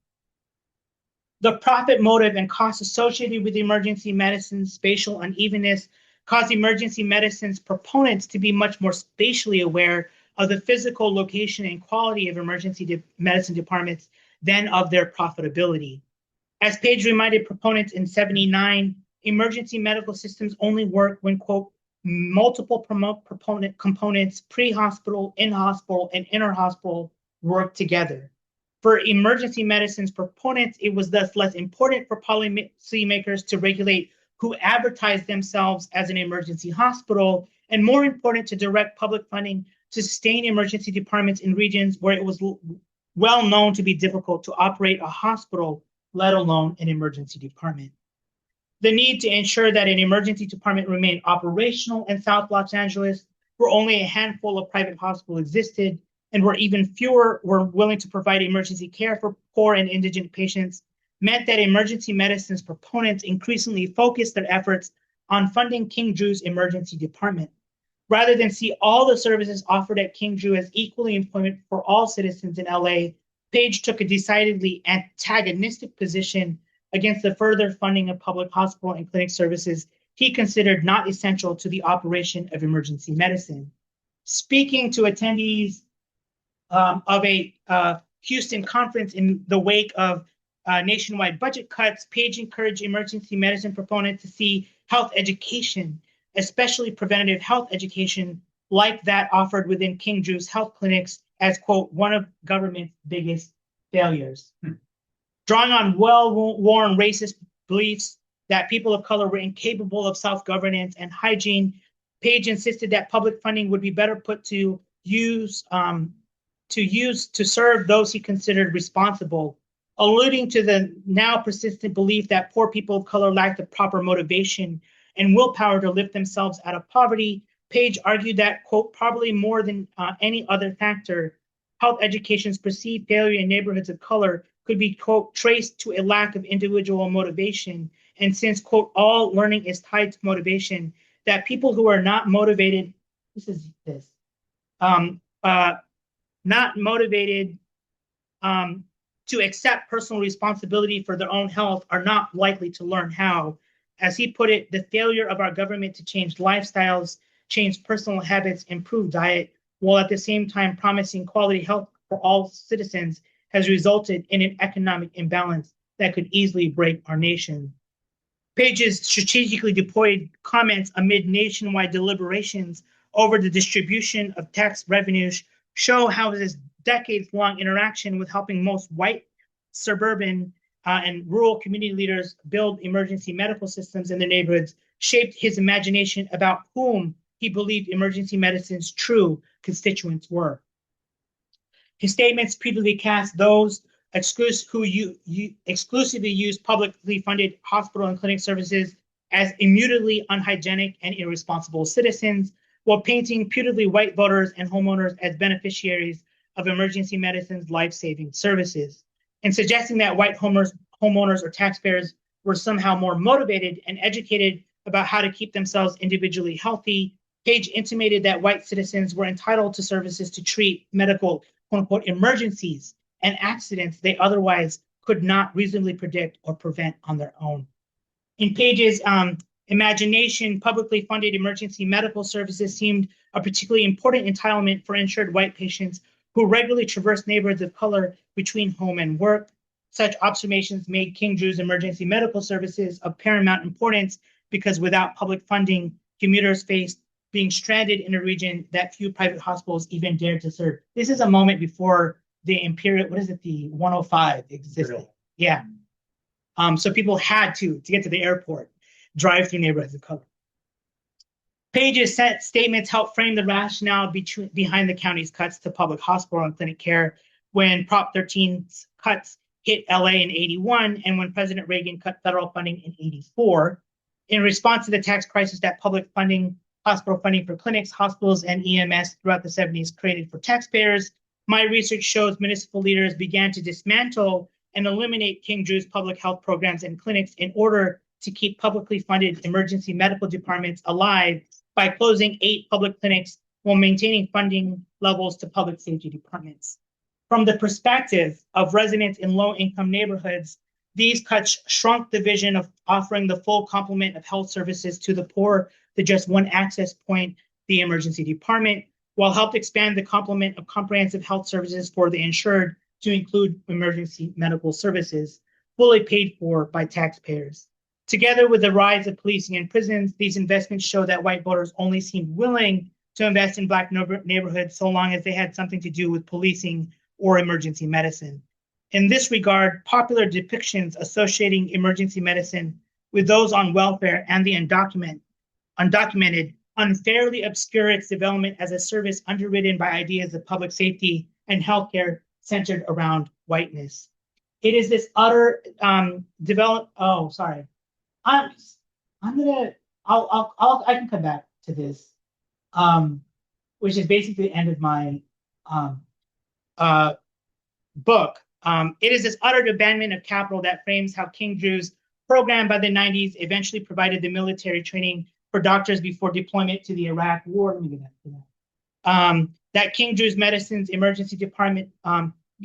[SPEAKER 2] The profit motive and costs associated with emergency medicine's spatial unevenness cause emergency medicine's proponents to be much more spatially aware of the physical location and quality of emergency medicine departments than of their profitability. As Page reminded proponents in 79, emergency medical systems only work when, quote, multiple components, pre-hospital, in-hospital, and inter-hospital work together. For emergency medicine's proponents, it was thus less important for policymakers to regulate who advertised themselves as an emergency hospital, and more important to direct public funding to sustain emergency departments in regions where it was well known to be difficult to operate a hospital, let alone an emergency department. The need to ensure that an emergency department remained operational in South Los Angeles, where only a handful of private hospitals existed, and where even fewer were willing to provide emergency care for poor and indigent patients, meant that emergency medicine's proponents increasingly focused their efforts on funding King Drew's emergency department. Rather than see all the services offered at King Drew as equally employment for all citizens in LA, Page took a decidedly antagonistic position against the further funding of public hospital and clinic services he considered not essential to the operation of emergency medicine. Speaking to attendees of a Houston conference in the wake of nationwide budget cuts, Page encouraged emergency medicine proponents to see health education, especially preventative health education, like that offered within King Drew's health clinics, as, quote, one of government's biggest failures. Drawing on well-worn racist beliefs that people of color were incapable of self-governance and hygiene, Page insisted that public funding would be better put to use to serve those he considered responsible, alluding to the now persistent belief that poor people of color lack the proper motivation and willpower to lift themselves out of poverty. Page argued that, quote, probably more than any other factor, health education's perceived failure in neighborhoods of color could be, quote, traced to a lack of individual motivation. And since, quote, all learning is tied to motivation, that people who are not motivated, not motivated to accept personal responsibility for their own health are not likely to learn how. As he put it, the failure of our government to change lifestyles, change personal habits, improve diet, while at the same time promising quality health for all citizens, has resulted in an economic imbalance that could easily break our nation. Page's strategically deployed comments amid nationwide deliberations over the distribution of tax revenues show how this decades-long interaction with helping most white, suburban, and rural community leaders build emergency medical systems in their neighborhoods shaped his imagination about whom he believed emergency medicine's true constituents were. His statements repeatedly cast those who exclusively use publicly funded hospital and clinic services as immutably unhygienic and irresponsible citizens, while painting putatively white voters and homeowners as beneficiaries of emergency medicine's life-saving services, and suggesting that white homeowners or taxpayers were somehow more motivated and educated about how to keep themselves individually healthy. Page intimated that white citizens were entitled to services to treat medical, quote-unquote, emergencies and accidents they otherwise could not reasonably predict or prevent on their own. In Page's imagination, publicly funded emergency medical services seemed a particularly important entitlement for insured white patients who regularly traverse neighborhoods of color between home and work. Such observations made King Drew's emergency medical services of paramount importance because without public funding, commuters faced being stranded in a region that few private hospitals even dared to serve. This is a moment before the Imperial, the 105 existed. Yeah. So people had to get to the airport, drive through neighborhoods of color. Page's statements help frame the rationale behind the county's cuts to public hospital and clinic care when Prop 13's cuts hit LA in 81 and when President Reagan cut federal funding in 84. In response to the tax crisis that public funding, hospital funding for clinics, hospitals, and EMS throughout the 70s created for taxpayers, my research shows municipal leaders began to dismantle and eliminate King Drew's public health programs and clinics in order to keep publicly funded emergency medical departments alive by closing 8 public clinics while maintaining funding levels to public safety departments. From the perspective of residents in low-income neighborhoods, these cuts shrunk the vision of offering the full complement of health services to the poor to just one access point, the emergency department, while helped expand the complement of comprehensive health services for the insured to include emergency medical services, fully paid for by taxpayers. Together with the rise of policing and prisons, these investments show that white voters only seemed willing to invest in Black neighborhoods so long as they had something to do with policing or emergency medicine. In this regard, popular depictions associating emergency medicine with those on welfare and the undocumented unfairly obscure its development as a service underwritten by ideas of public safety and healthcare centered around whiteness. It is this utter I can come back to this, which is basically the end of my book. It is this utter abandonment of capital that frames how King Drew's program by the 90s eventually provided the military training for doctors before deployment to the Iraq War. Let me get that. That King Drew's Medicine's emergency department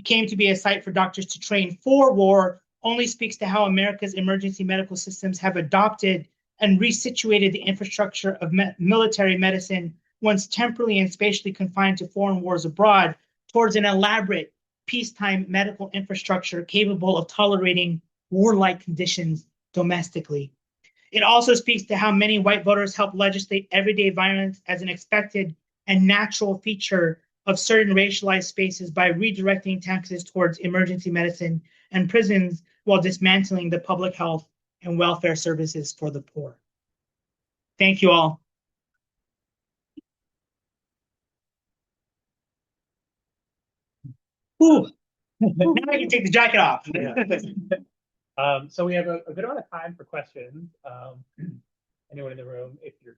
[SPEAKER 2] came to be a site for doctors to train for war only speaks to how America's emergency medical systems have adopted and resituated the infrastructure of military medicine, once temporally and spatially confined to foreign wars abroad, towards an elaborate peacetime medical infrastructure capable of tolerating warlike conditions domestically. It also speaks to how many white voters helped legislate everyday violence as an expected and natural feature of certain racialized spaces by redirecting taxes towards emergency medicine and prisons while dismantling the public health and welfare services for the poor. Thank you all. Ooh. Now I can take the jacket off.
[SPEAKER 1] So we have a good amount of time for questions. Anyone in the room, if you're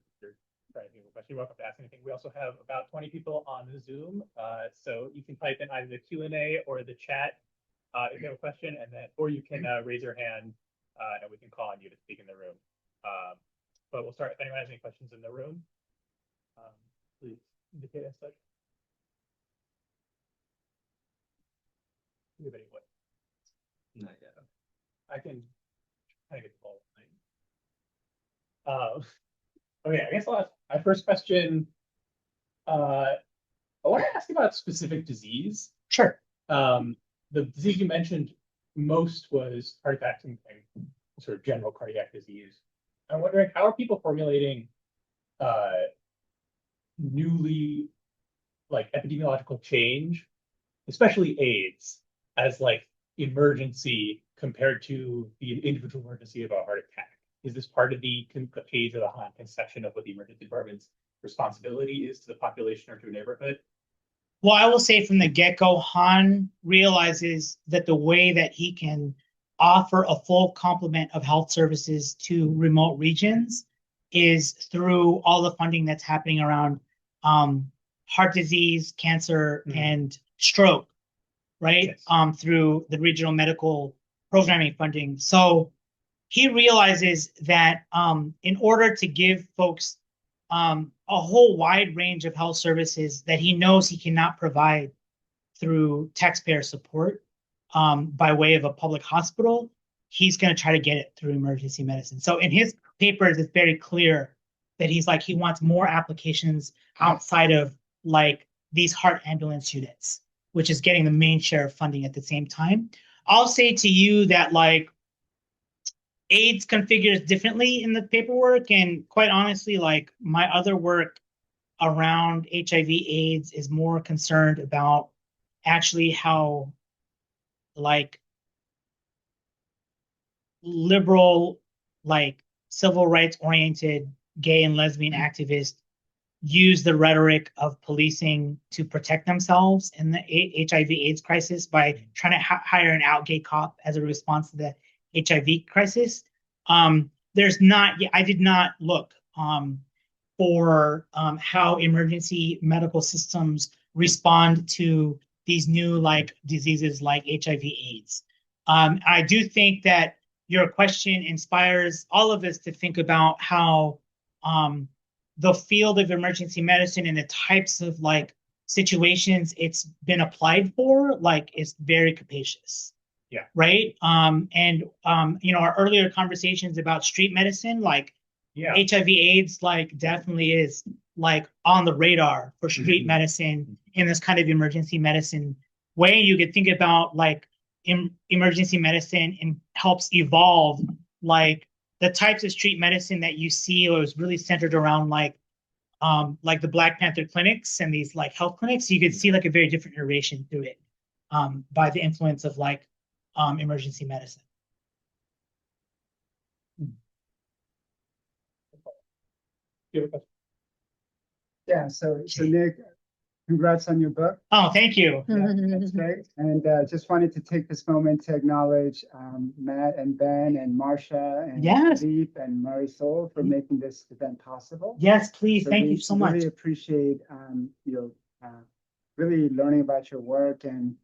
[SPEAKER 1] trying to think of a question, you're welcome to ask anything. We also have about 20 people on the Zoom, so you can type in either the Q&A or the chat if you have a question, and then or you can raise your hand and we can call on you to speak in the room. But we'll start if anyone has any questions in the room. Please indicate as such. Do you have any what?
[SPEAKER 3] Not yet.
[SPEAKER 1] I can kind of get the ball playing. Okay, I guess I'll ask my first question. I want to ask about specific disease.
[SPEAKER 2] Sure.
[SPEAKER 1] The disease you mentioned most was heart attacks and sort of general cardiac disease. I'm wondering, how are people formulating newly epidemiological change, especially AIDS, as emergency compared to the individual emergency of a heart attack? Is this part of the page or the Han conception of what the emergency department's responsibility is to the population or to a neighborhood?
[SPEAKER 2] Well, I will say from the get-go, Han realizes that the way that he can offer a full complement of health services to remote regions is through all the funding that's happening around heart disease, cancer, and stroke, right? Yes. Through the regional medical programming funding. So he realizes that in order to give folks a whole wide range of health services that he knows he cannot provide through taxpayer support by way of a public hospital, he's going to try to get it through emergency medicine. So in his papers, it's very clear that he wants more applications outside of these heart ambulance units, which is getting the main share of funding at the same time. I'll say to you that AIDS configures differently in the paperwork, and quite honestly, my other work around HIV/AIDS is more concerned about actually how liberal, civil rights oriented gay and lesbian activists use the rhetoric of policing to protect themselves in the HIV/AIDS crisis by trying to hire an out gay cop as a response to the HIV crisis. There's not, I did not look for how emergency medical systems respond to these new like diseases like HIV/AIDS. I do think that your question inspires all of us to think about how the field of emergency medicine and the types of like situations it's been applied for, like, is very capacious.
[SPEAKER 1] Yeah.
[SPEAKER 2] Right. You know, our earlier conversations about street medicine, like HIV/AIDS, like definitely is like on the radar for street medicine in this kind of emergency medicine way. You could think about like emergency medicine and helps evolve like the types of street medicine that you see was really centered around like the Black Panther clinics and these like health clinics. You could see like a very different iteration through it by the influence of like emergency medicine.
[SPEAKER 4] Yeah, so Nick, congrats on your book.
[SPEAKER 2] Oh, thank you.
[SPEAKER 4] Yeah, that's great. And just wanted to take this moment to acknowledge Matt and Ben and Marcia and
[SPEAKER 2] Yes.
[SPEAKER 4] Philippe and Marisol for making this event possible.
[SPEAKER 2] Yes, please.
[SPEAKER 4] So
[SPEAKER 2] Thank
[SPEAKER 4] we
[SPEAKER 2] you so much.
[SPEAKER 4] really appreciate you know, really learning about your work. And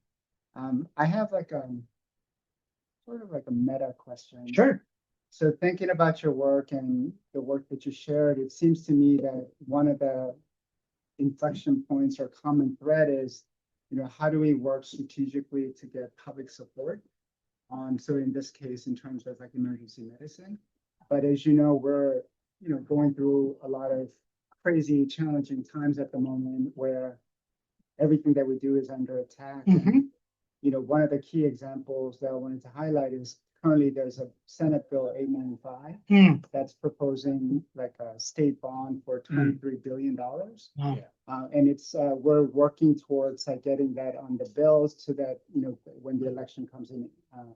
[SPEAKER 4] I have like sort of like a meta question.
[SPEAKER 2] Sure.
[SPEAKER 4] So thinking about your work and the work that you shared, it seems to me that one of the inflection points or common thread is, you know, how do we work strategically to get public support on, so in this case, in terms of like emergency medicine. But as you know, we're, you know, going through a lot of crazy, challenging times at the moment where everything that we do is under attack. And, you know, one of the key examples that I wanted to highlight is currently there's a Senate Bill 895 that's proposing like a state bond for $23 billion.
[SPEAKER 2] Wow.
[SPEAKER 4] And it's we're working towards like getting that on the bills so that, you know, when the election comes in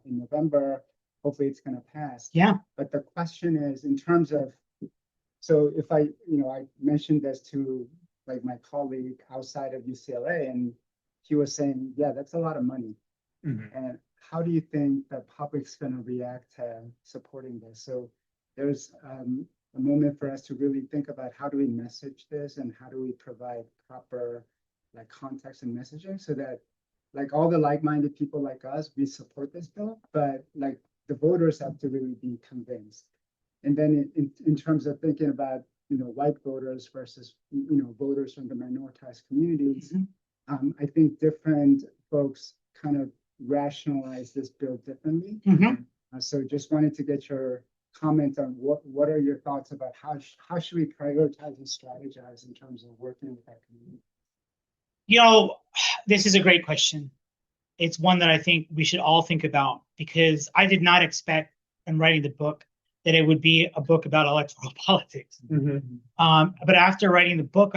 [SPEAKER 4] November, hopefully it's going to pass.
[SPEAKER 2] Yeah.
[SPEAKER 4] But the question is in terms of, so if I, you know, I mentioned this to like my colleague outside of UCLA, and he was saying, yeah, that's a lot of money. And how do you think the public's going to react to supporting this? So there's a moment for us to really think about how do we message this and how do we provide proper like context and messaging so that like all the like-minded people like us, we support this bill, but like the voters have to really be convinced. And then in terms of thinking about, you know, white voters versus, you know, voters from the minoritized communities, I think different folks kind of rationalize this bill differently. So just wanted to get your comment on what are your thoughts about how should we prioritize and strategize in terms of working with that community?
[SPEAKER 2] You know, this is a great question. It's one that I think we should all think about because I did not expect in writing the book that it would be a book about electoral politics. But after writing the book,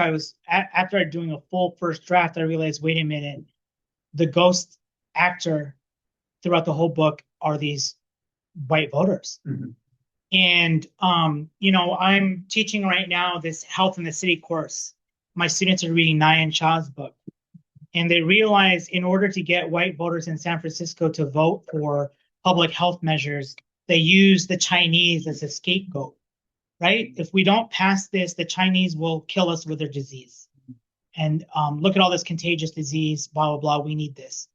[SPEAKER 2] after doing a full first draft, I realized, wait a minute, the ghost actor throughout the whole book are these white voters. And, you know, I'm teaching right now this health in the city course. My students are reading Nyan Shah's book. And they realize in order to get white voters in San Francisco to vote for public health measures, they use the Chinese as a scapegoat, right? If we don't pass this, the Chinese will kill us with their disease. And look at all this contagious disease, blah, blah, blah, we need this.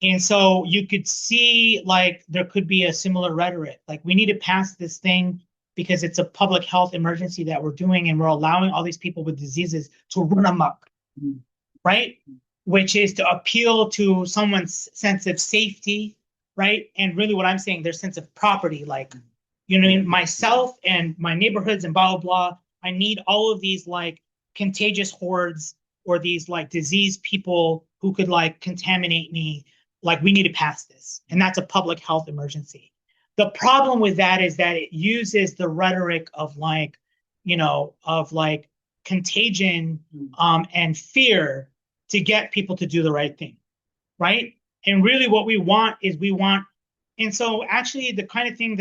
[SPEAKER 2] And so you could see like there could be a similar rhetoric. Like we need to pass this thing because it's a public health emergency that we're doing and we're allowing all these people with diseases to run amok, right? Which is to appeal to someone's sense of safety, right? And really what I'm saying, their sense of property, like, you know what I mean? Myself and my neighborhoods and blah, blah, blah. I need all of these like contagious hordes or these like diseased people who could like contaminate me. Like we need to pass this. And that's a public health emergency. The problem with that is that it uses the rhetoric of like, you know, of like contagion and fear to get people to do the right thing, right? And really what we want is and so actually the kind of thing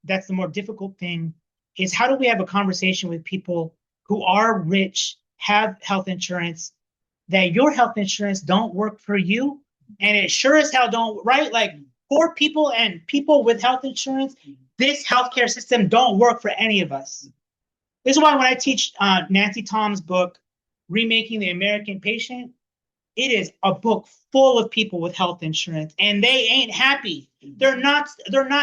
[SPEAKER 2] that's the more difficult thing is how do we have a conversation with people who are rich, have health insurance, that your health insurance don't work for you, and it sure as hell don't, right? Like poor people and people with health insurance, this healthcare system don't work for any of us. This is why when I teach Nancy Tom's book, Remaking the American Patient, it is a book full of people with health insurance, and they ain't happy. They're not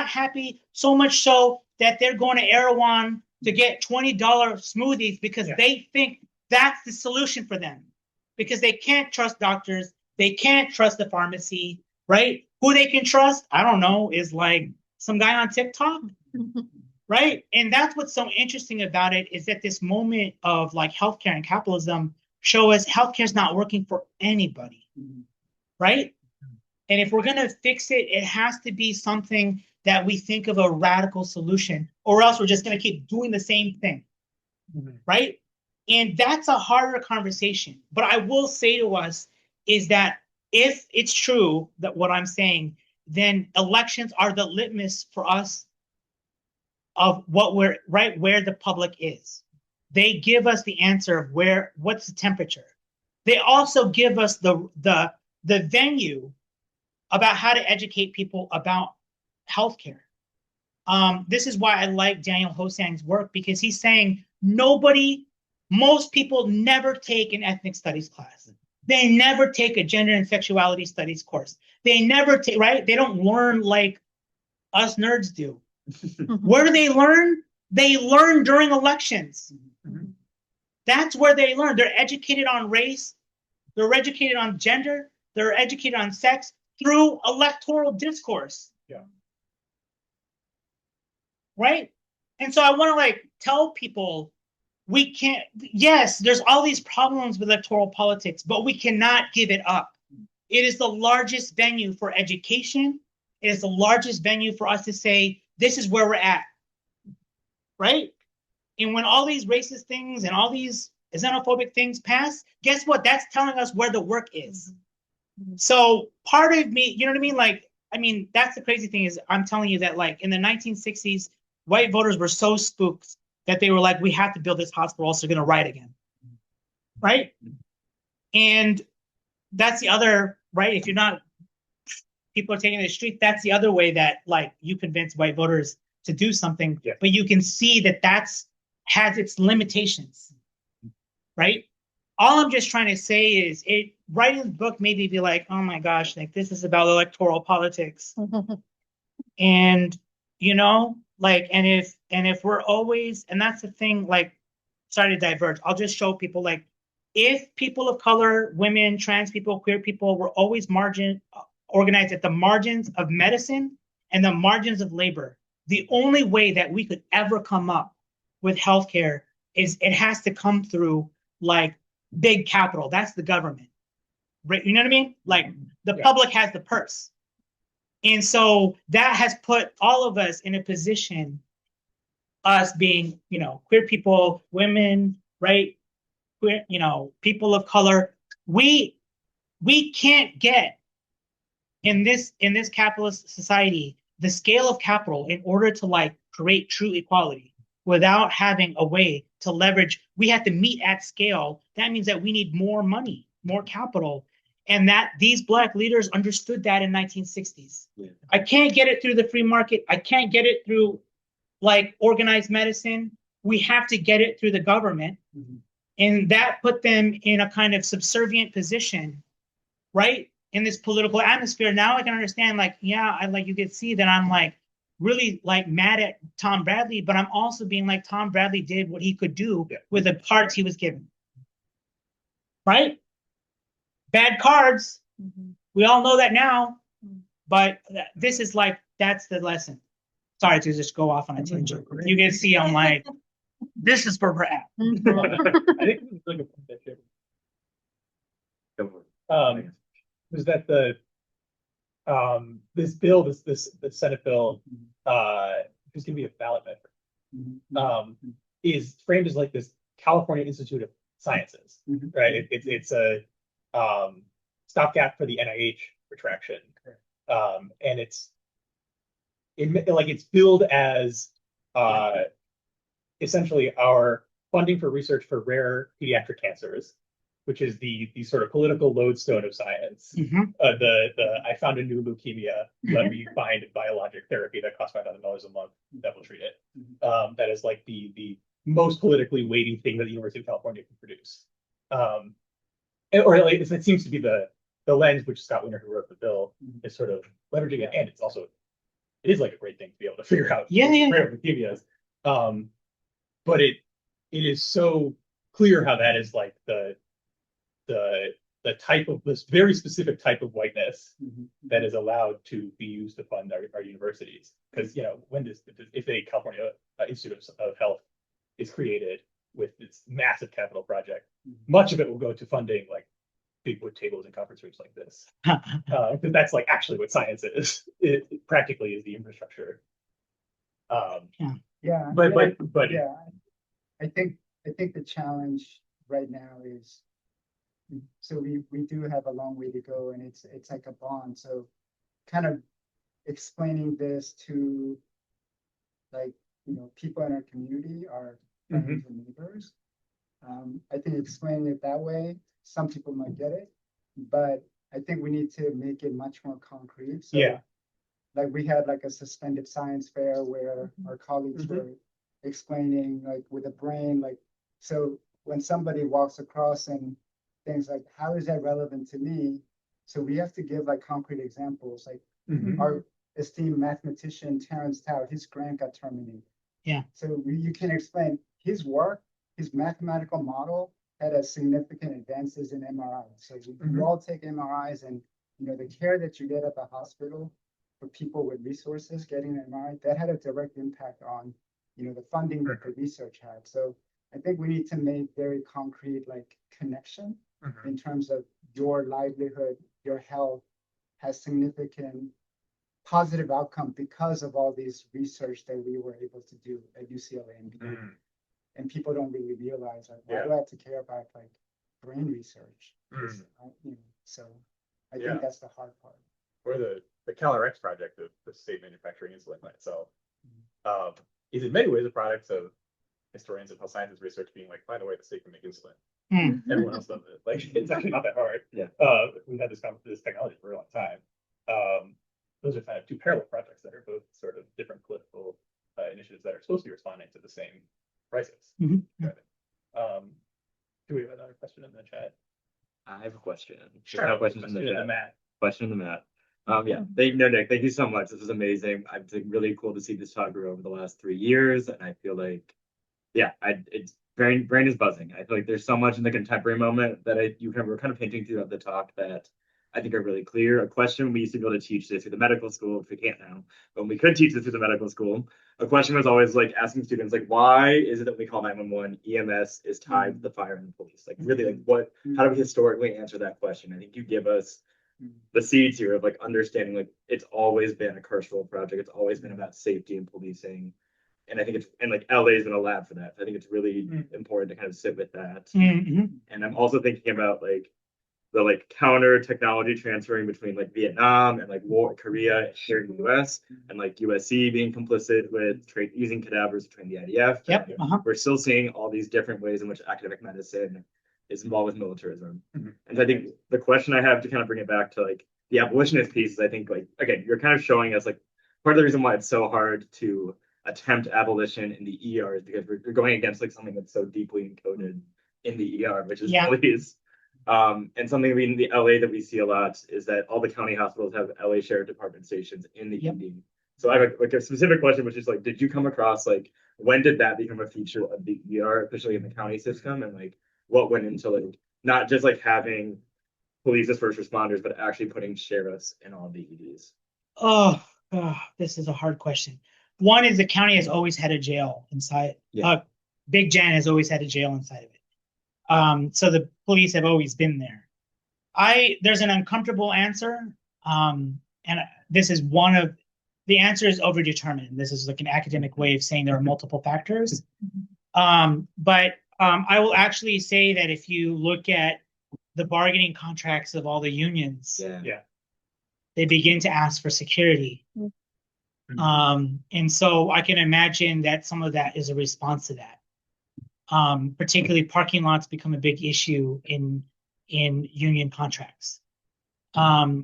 [SPEAKER 2] happy, so much so that they're going to Erewhon to get $20 smoothies because they think that's the solution for them. Because they can't trust doctors, they can't trust the pharmacy, right? Who they can trust, I don't know, is like some guy on TikTok, right? And that's what's so interesting about it, is that this moment of like healthcare and capitalism show us healthcare is not working for anybody, right? And if we're going to fix it, it has to be something that we think of a radical solution, or else we're just going to keep doing the same thing, right? And that's a harder conversation. But I will say to us is that if it's true that what I'm saying, then elections are the litmus for us of what we're, right, where the public is. They give us the answer of what's the temperature. They also give us the venue about how to educate people about healthcare. This is why I like Daniel Hosang's work, because he's saying most people never take an ethnic studies class. They never take a gender and sexuality studies course. They never take, right? They don't learn like us nerds do. Where do they learn? They learn during elections. That's where they learn. They're educated on race. They're educated on gender. They're educated on sex through electoral discourse.
[SPEAKER 1] Yeah.
[SPEAKER 2] Right? And so I want to like tell people, we can't, yes, there's all these problems with electoral politics, but we cannot give it up. It is the largest venue for education. It is the largest venue for us to say, this is where we're at. Right? And when all these racist things and all these xenophobic things pass, guess what? That's telling us where the work is. So part of me, you know what I mean? Like, I mean, that's the crazy thing is I'm telling you that like in the 1960s, white voters were so spooked that they were like, we have to build this hospital, else they're going to riot again. Right? And that's the other, right? If you're not, people are taking the street, that's the other way that like you convince white voters to do something, but you can see that has its limitations, right? All I'm just trying to say is writing the book made me be like, oh my gosh, like this is about electoral politics. And, you know, like, and if we're always, and that's the thing, like, sorry to diverge, I'll just show people like, if people of color, women, trans people, queer people were always organized at the margins of medicine and the margins of labor, the only way that we could ever come up with healthcare is it has to come through like big capital. That's the government, right? You know what I mean? Like the public has the purse. And so that has put all of us in a position, us being, you know, queer people, women, right? Queer, you know, people of color, we can't get in this capitalist society the scale of capital in order to like create true equality without having a way to leverage. We have to meet at scale. That means that we need more money, more capital, and that these Black leaders understood that in 1960s. I can't get it through the free market. I can't get it through like organized medicine. We have to get it through the government. And that put them in a kind of subservient position, right? In this political atmosphere. Now I can understand, like, yeah, you can see that I'm like really like mad at Tom Bradley, but I'm also being like, Tom Bradley did what he could do with the cards he was given. Right? Bad cards. We all know that now, but this is like, that's the lesson. Sorry to just go off on a tangent. You can see I'm like, this is where we're at.
[SPEAKER 1] I think it's like a point that was that this bill, this Senate bill, is going to be a ballot measure, is framed as like this California Institute of Sciences, right? It's a stopgap for the NIH retraction, and it's billed as essentially our funding for research for rare pediatric cancers, which is the sort of political lodestone of science.
[SPEAKER 2] Mhm.
[SPEAKER 1] I found a new leukemia. Let me find biologic therapy that costs $5,000 a month that will treat it. That is like the most politically weighty thing that the University of California can produce. Or like, it seems to be the lens which Scott Wiener, who wrote the bill, is sort of leveraging it, and it is like a great thing to be able to figure out rare leukemias. But it is so clear how that is like the type of this very specific type of whiteness that is allowed to be used to fund our universities. Because if a California Institute of Health is created with its massive capital project, much of it will go to funding like big wood tables and conference rooms like this. Because that's like actually what science is. It practically is the infrastructure.
[SPEAKER 4] Yeah.
[SPEAKER 1] But
[SPEAKER 4] yeah, I think the challenge right now is, so we do have a long way to go, and it's like a bond. So kind of explaining this to like people in our community, our friends and neighbors. I think explaining it that way, some people might get it, but I think we need to make it much more concrete. So, like we had like a suspended science fair where our colleagues were explaining like with a brain, like, so when somebody walks across and things like, how is that relevant to me? So we have to give like concrete examples, like our esteemed mathematician, Terrence Tao, his grant got terminated.
[SPEAKER 2] Yeah.
[SPEAKER 4] So you can explain his work, his mathematical model had a significant advances in MRI. So we all take MRIs, and the care that you get at the hospital for people with resources getting an MRI, that had a direct impact on the funding that the research had. So I think we need to make very concrete like connection in terms of your livelihood, your health has significant positive outcome because of all these research that we were able to do at UCLA and people don't really realize like, why do I have to care about like brain research? So I think that's the hard part.
[SPEAKER 1] Or the CalRx project of the state manufacturing insulin plant itself is in many ways a product of historians of health sciences research being like, by the way, the state can make insulin. Everyone else does it. Like, it's actually not that hard. We've had this technology for a long time. Those are kind of two parallel projects that are both sort of different political initiatives that are supposed to be responding to the same crisis. Do we have another question in the chat?
[SPEAKER 3] I have a question.
[SPEAKER 1] Sure.
[SPEAKER 3] No questions in the chat. Question in the mat. Nick, thank you so much. This was amazing. It's really cool to see this talk grow over the last 3 years, and I feel like, it's brain is buzzing. I feel like there's so much in the contemporary moment that we're kind of hinting throughout the talk that I think are really clear. A question we used to be able to teach this through the medical school, which we can't now, but we could teach this through the medical school. A question was always like asking students, like, why is it that we call 911 EMS is tied to the fire and the police? Like, really, like, how do we historically answer that question? I think you give us the seeds here of like understanding, like, it's always been a carceral project. It's always been about safety and policing. And I think like LA has been a lab for that. I think it's really important to kind of sit with that. And I'm also thinking about like the like counter technology transferring between like Vietnam and like Korea here in the US, and like USC being complicit with using cadavers to train the IDF. We're still seeing all these different ways in which academic medicine is involved with militarism. And so I think the question I have to kind of bring it back to like the abolitionist piece is, I think, like, again, you're kind of showing us like part of the reason why it's so hard to attempt abolition in the ER is because we're going against like something that's so deeply encoded in the ER, which is police. And something in the LA that we see a lot is that all the county hospitals have LA Sheriff Department stations in the ED. So I have like a specific question, which is like, did you come across like, when did that become a feature of the ER, especially in the county system? And like, what went into like, not just like having police as first responders, but actually putting sheriffs in all the EDs?
[SPEAKER 2] Oh, this is a hard question. One is the county has always had a jail inside. Big Jan has always had a jail inside of it. So the police have always been there. There's an uncomfortable answer. And this is the answer is overdetermined. This is like an academic way of saying there are multiple factors. But I will actually say that if you look at the bargaining contracts of all the unions, they begin to ask for security. And so I can imagine that some of that is a response to that. Particularly parking lots become a big issue in union contracts,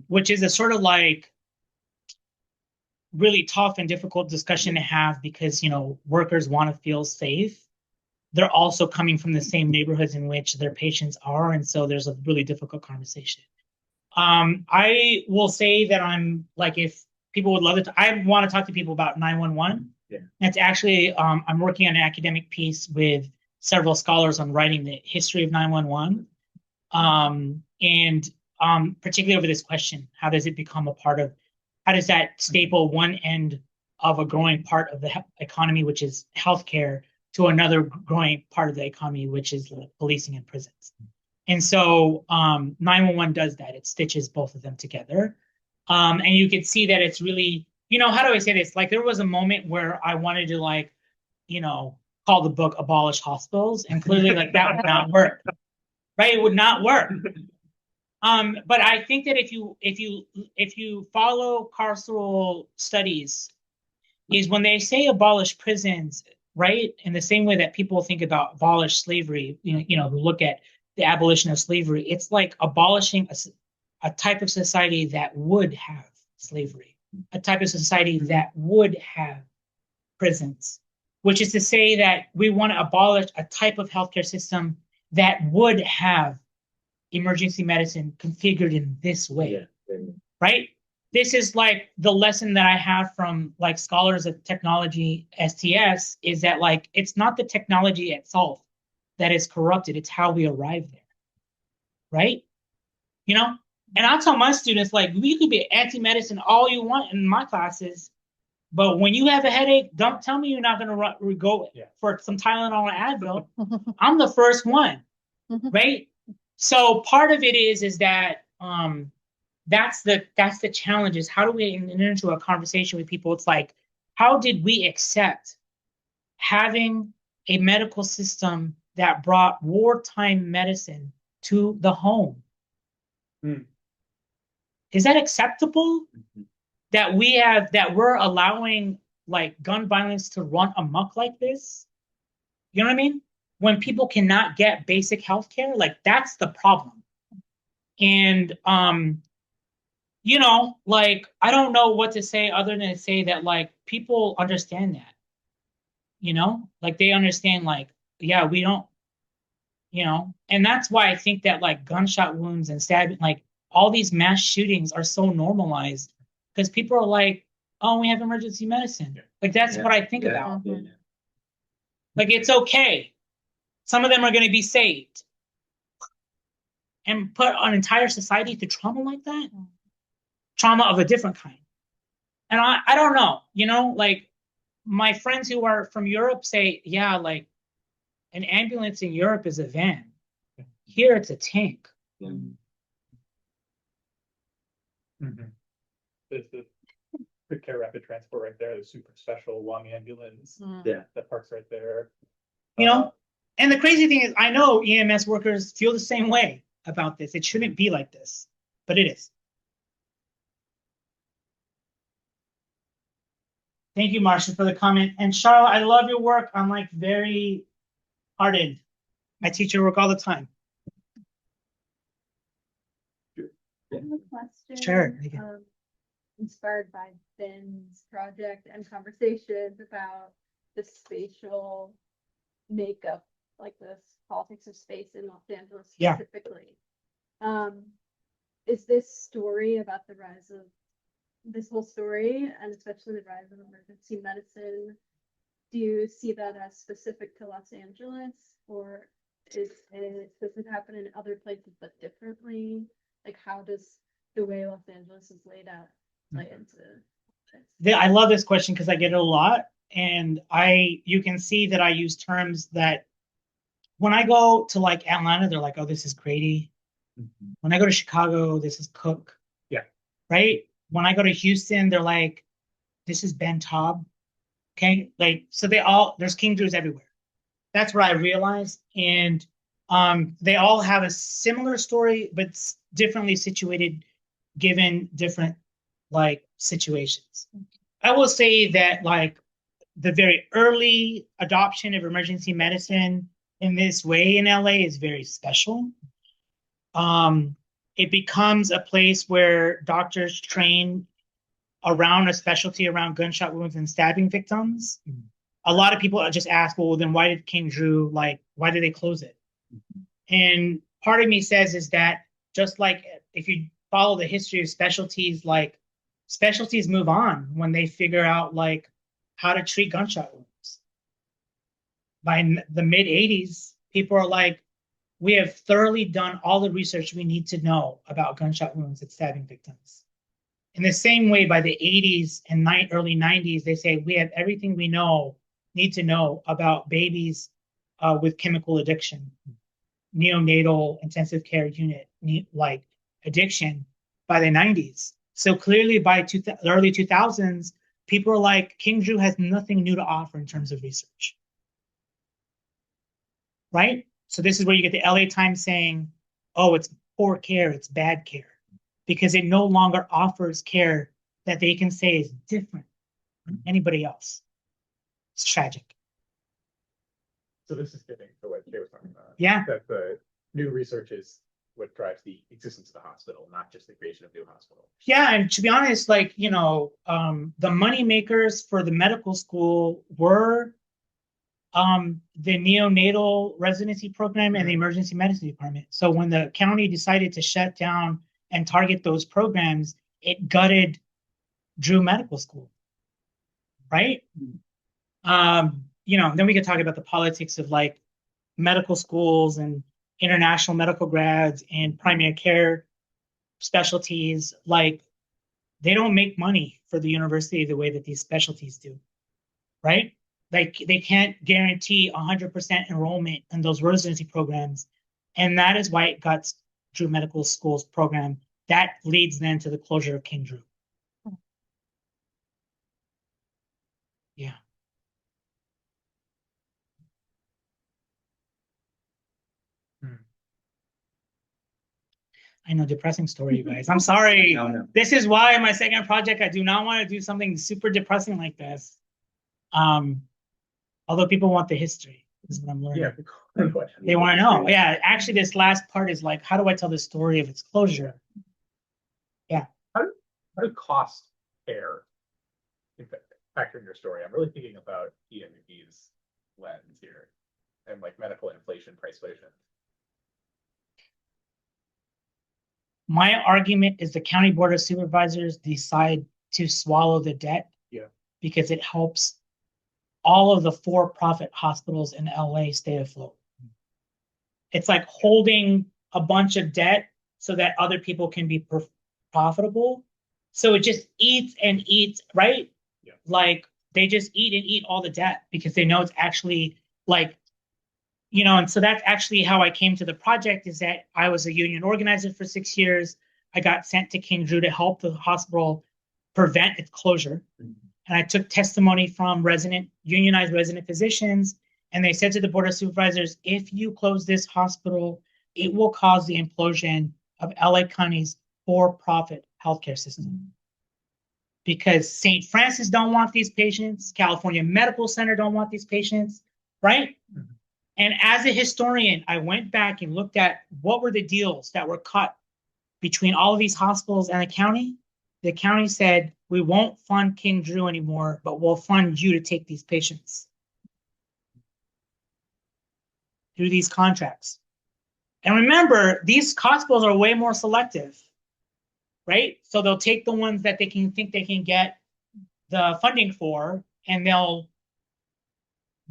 [SPEAKER 2] which is a sort of like really tough and difficult discussion to have because, workers want to feel safe. They're also coming from the same neighborhoods in which their patients are, and so there's a really difficult conversation. I will say that I'm like, if people would love it, I want to talk to people about 911.
[SPEAKER 3] Yeah.
[SPEAKER 2] It's actually, I'm working on an academic piece with several scholars on writing the history of 911. And particularly over this question, how does it become a part of, how does that staple one end of a growing part of the economy, which is healthcare, to another growing part of the economy, which is policing and prisons. And so 911 does that. It stitches both of them together. And you can see that it's really, how do I say this? Like there was a moment where I wanted to call the book Abolish Hospitals, and clearly like that would not work. Right? It would not work. But I think that if you follow carceral studies, is when they say abolish prisons, right? In the same way that people think about abolish slavery, who look at the abolition of slavery, it's like abolishing a type of society that would have slavery, a type of society that would have prisons, which is to say that we want to abolish a type of healthcare system that would have emergency medicine configured in this way, right? This is like the lesson that I have from like scholars of technology, STS, is that like, it's not the technology itself that is corrupted, it's how we arrive there, right? And I'll tell my students, like, we could be anti-medicine all you want in my classes, but when you have a headache, don't tell me you're not gonna go for some Tylenol or Advil. I'm the first one, right? So part of it is that that's the challenge, is how do we enter into a conversation with people? It's like, how did we accept having a medical system that brought wartime medicine to the home? Is that acceptable? That we're allowing like gun violence to run amok like this? You know what I mean? When people cannot get basic health care, like that's the problem. And like I don't know what to say other than to say that like people understand that. Like they understand like, yeah, we don't, and that's why I think that like gunshot wounds and stabbing, like all these mass shootings are so normalized because people are like, oh, we have emergency medicine. Like that's what I think about. Like it's okay. Some of them are going to be saved. And put an entire society through trauma like that? Trauma of a different kind. And I don't know, like my friends who are from Europe say, yeah, like an ambulance in Europe is a van. Here it's a tank.
[SPEAKER 1] There's the quick care rapid transport right there, the super special long ambulance. That parks right there.
[SPEAKER 2] And the crazy thing is, I know EMS workers feel the same way about this. It shouldn't be like this, but it is. Thank you, Marcia, for the comment. And Charlotte, I love your work. I'm like very hearted. I teach your work all the time.
[SPEAKER 5] I have a question.
[SPEAKER 2] Sure.
[SPEAKER 5] Inspired by Ben's project and conversations about the spatial makeup, like the politics of space in Los Angeles specifically. Is this story about the rise of this whole story, and especially the rise of emergency medicine, do you see that as specific to Los Angeles, or does it happen in other places but differently? Like, how does the way Los Angeles is laid out play into this?
[SPEAKER 2] I love this question because I get it a lot, and you can see that I use terms that when I go to like Atlanta, they're like, oh, this is Grady. When I go to Chicago, this is Cook. Right? When I go to Houston, they're like, this is Ben Taub. Okay? Like, so there's King Drews everywhere. That's what I realized. And they all have a similar story, but differently situated given different like situations. I will say that like the very early adoption of emergency medicine in this way in LA is very special. It becomes a place where doctors train around a specialty around gunshot wounds and stabbing victims. A lot of people just ask, well, then why did King Drew, like, why did they close it? And part of me says is that just like if you follow the history of specialties, like specialties move on when they figure out like how to treat gunshot wounds. By the mid 80s, people are like, we have thoroughly done all the research we need to know about gunshot wounds and stabbing victims. In the same way, by the 80s and early 90s, they say we have everything we need to know about babies with chemical addiction, neonatal intensive care unit, like addiction by the 90s. So clearly by the early 2000s, people are like, King Drew has nothing new to offer in terms of research. Right? So this is where you get the LA Times saying, oh, it's poor care, it's bad care, because it no longer offers care that they can say is different from anybody else. It's tragic.
[SPEAKER 1] So this is getting to what Jay was talking about.
[SPEAKER 2] Yeah.
[SPEAKER 1] That the new research is what drives the existence of the hospital, not just the creation of new hospitals.
[SPEAKER 2] Yeah, and to be honest, like, you know, the money makers for the medical school were the neonatal residency program and the emergency medicine department. So when the county decided to shut down and target those programs, it gutted Drew Medical School, right? You know, then we could talk about the politics of like medical schools and international medical grads and primary care specialties. Like, they don't make money for the university the way that these specialties do, right? Like, they can't guarantee 100% enrollment in those residency programs. And that is why it guts Drew Medical School's program. That leads then to the closure of King Drew. Yeah. I know, depressing story, you guys. I'm sorry.
[SPEAKER 3] No.
[SPEAKER 2] This is why my second project, I do not want to do something super depressing like this. Although people want the history. This is what I'm learning.
[SPEAKER 1] Yeah.
[SPEAKER 2] They want to know. Yeah, actually, this last part is like, how do I tell the story of its closure? Yeah.
[SPEAKER 1] How do cost care factor in your story? I'm really thinking about EMU's lens here and like medical inflation, price inflation.
[SPEAKER 2] My argument is the county board of supervisors decide to swallow the debt.
[SPEAKER 1] Yeah.
[SPEAKER 2] Because it helps all of the for-profit hospitals in LA stay afloat. It's like holding a bunch of debt so that other people can be profitable. So it just eats and eats, right?
[SPEAKER 1] Yeah.
[SPEAKER 2] Like, they just eat and eat all the debt because they know it's actually like, you know, and so that's actually how I came to the project, is that I was a union organizer for 6 years. I got sent to King Drew to help the hospital prevent its closure. And I took testimony from unionized resident physicians, and they said to the board of supervisors, if you close this hospital, it will cause the implosion of LA County's for-profit healthcare system. Because St. Francis don't want these patients, California Medical Center don't want these patients, right? Mm-hmm. And as a historian, I went back and looked at what were the deals that were cut between all of these hospitals and the county. The county said, we won't fund King Drew anymore, but we'll fund you to take these patients through these contracts. And remember, these hospitals are way more selective, right? So they'll take the ones that they can think they can get the funding for, and they'll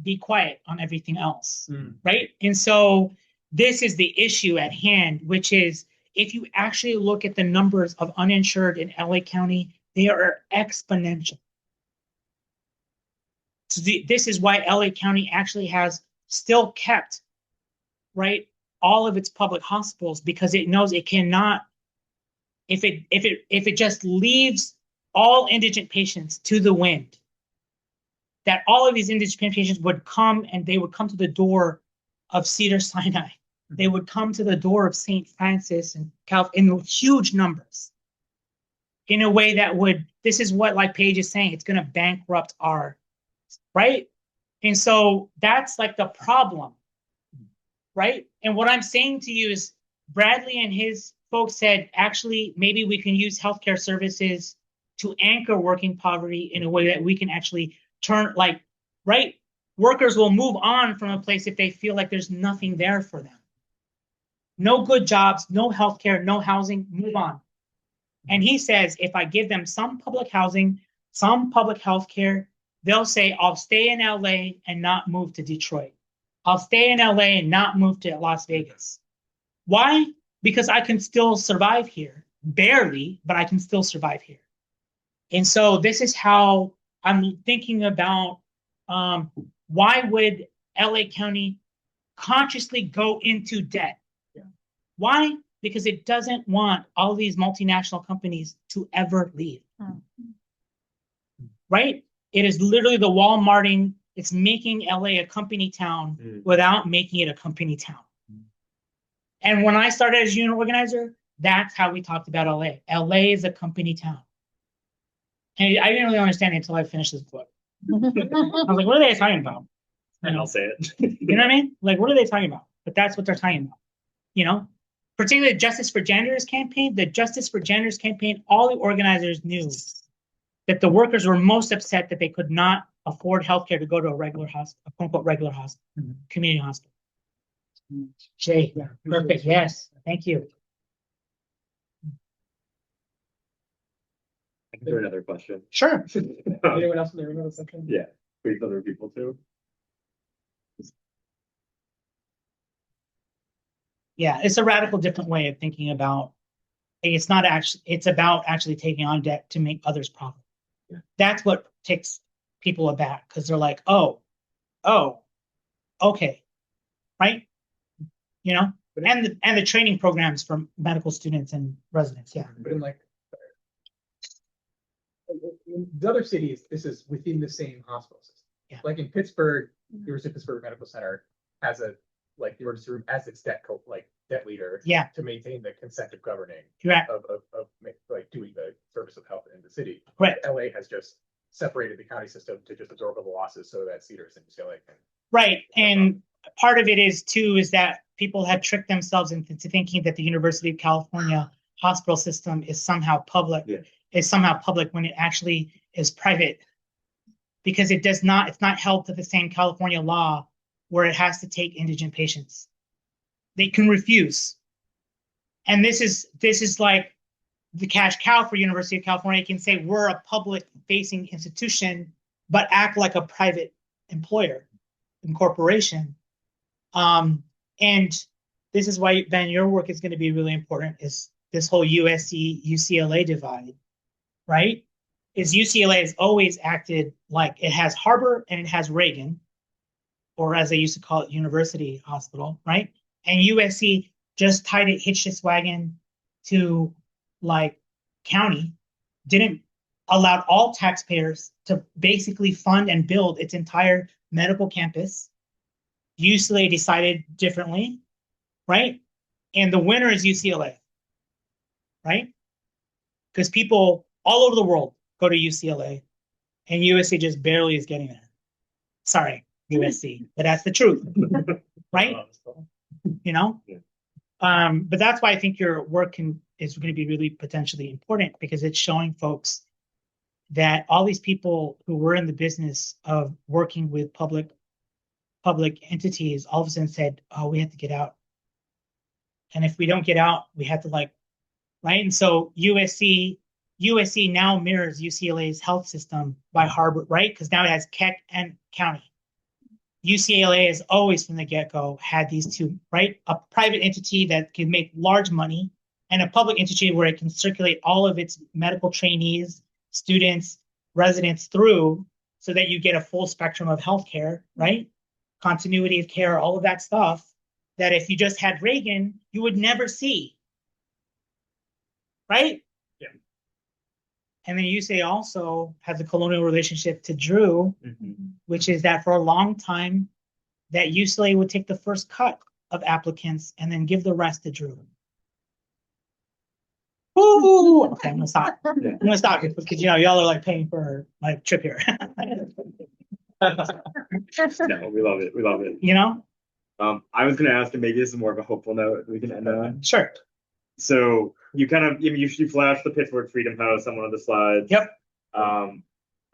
[SPEAKER 2] be quiet on everything else, right? And so this is the issue at hand, which is, if you actually look at the numbers of uninsured in LA County, they are exponential. So this is why LA County actually has still kept, right, all of its public hospitals, because it knows it cannot, if it just leaves all indigent patients to the wind, that all of these indigent patients would come, and they would come to the door of Cedars-Sinai. They would come to the door of St. Francis and in huge numbers, in a way that would, this is what, like Paige is saying, it's going to bankrupt our, right? And so that's like the problem. right? And what I'm saying to you is Bradley and his folks said, actually, maybe we can use healthcare services to anchor working poverty in a way that we can actually turn, like, right? Workers will move on from a place if they feel like there's nothing there for them. No good jobs, no healthcare, no housing, move on. And he says, if I give them some public housing, some public healthcare, they'll say, I'll stay in LA and not move to Detroit. I'll stay in LA and not move to Las Vegas. Why? Because I can still survive here. Barely, but I can still survive here. And so this is how I'm thinking about why would LA County consciously go into debt?
[SPEAKER 1] Yeah.
[SPEAKER 2] Why? Because it doesn't want all these multinational companies to ever leave. Right? It is literally the Walmarting, it's making LA a company town without making it a company town. And when I started as union organizer, that's how we talked about LA. LA is a company town. And I didn't really understand it until I finished this book. I was like, what are they talking about?
[SPEAKER 3] And I'll say it.
[SPEAKER 2] You know what I mean? Like, what are they talking about? But that's what they're talking about. You know? Particularly the Justice for Genders campaign, all the organizers knew that the workers were most upset that they could not afford healthcare to go to a regular hospital, a quote unquote regular hospital, community hospital. Jay,
[SPEAKER 4] Yeah,
[SPEAKER 2] perfect. Yes, thank you.
[SPEAKER 3] I can do another question.
[SPEAKER 2] Sure.
[SPEAKER 1] Anyone else in the room have a question?
[SPEAKER 3] Yeah, please other people too.
[SPEAKER 2] Yeah, it's a radical different way of thinking about. It's not actually. It's about actually taking on debt to make others profit.
[SPEAKER 1] Yeah.
[SPEAKER 2] That's what takes people aback because they're like, oh, okay, right? You know, and the training programs for medical students and residents. Yeah.
[SPEAKER 1] But in like in the other cities, this is within the same hospital system.
[SPEAKER 2] Yeah.
[SPEAKER 1] Like in Pittsburgh, University of Pittsburgh Medical Center has a like the emergency room as its debt leader.
[SPEAKER 2] Yeah.
[SPEAKER 1] To maintain the consent of governing
[SPEAKER 2] Right.
[SPEAKER 1] of like doing the service of health in the city.
[SPEAKER 2] Correct.
[SPEAKER 1] LA has just separated the county system to just absorb the losses so that Cedars and UCLA can.
[SPEAKER 2] Right. And part of it is too is that people have tricked themselves into thinking that the University of California hospital system is somehow public.
[SPEAKER 3] Yeah.
[SPEAKER 2] Is somehow public when it actually is private. Because it does not, it's not held to the same California law where it has to take indigent patients. They can refuse. And this is like the cash cow for University of California. It can say we're a public facing institution, but act like a private employer and corporation. And this is why, Ben, your work is going to be really important, is this whole USC UCLA divide, right? Is UCLA has always acted like it has Harbor and it has Reagan, or as they used to call it, University Hospital, right? And USC just hitched its wagon to like county, didn't allow all taxpayers to basically fund and build its entire medical campus. UCLA decided differently, right? And the winner is UCLA, right? Because people all over the world go to UCLA, and USC just barely is getting there. Sorry, USC, but that's the truth, right? You know?
[SPEAKER 3] Yeah.
[SPEAKER 2] But that's why I think your work is going to be really potentially important, because it's showing folks that all these people who were in the business of working with public entities all of a sudden said, oh, we have to get out. And if we don't get out, we have to right? And so USC now mirrors UCLA's health system by Harbor, right? Because now it has Keck and county. UCLA has always from the get-go had these two, right? A private entity that can make large money and a public entity where it can circulate all of its medical trainees, students, residents through so that you get a full spectrum of healthcare, right? Continuity of care, all of that stuff that if you just had Reagan, you would never see, right?
[SPEAKER 1] Yeah.
[SPEAKER 2] And then UCLA also has a colonial relationship to Drew, which is that for a long time, that UCLA would take the first cut of applicants and then give the rest to Drew. Ooh, okay, I'm gonna stop. I'm gonna stop because y'all are like paying for my trip here.
[SPEAKER 3] No, we love it. We love it.
[SPEAKER 2] You know,
[SPEAKER 3] I was gonna ask, and maybe this is more of a hopeful note we can end on.
[SPEAKER 2] Sure.
[SPEAKER 3] So you kind of you flashed the Pittsburgh Freedom House on one of the slides.
[SPEAKER 2] Yep.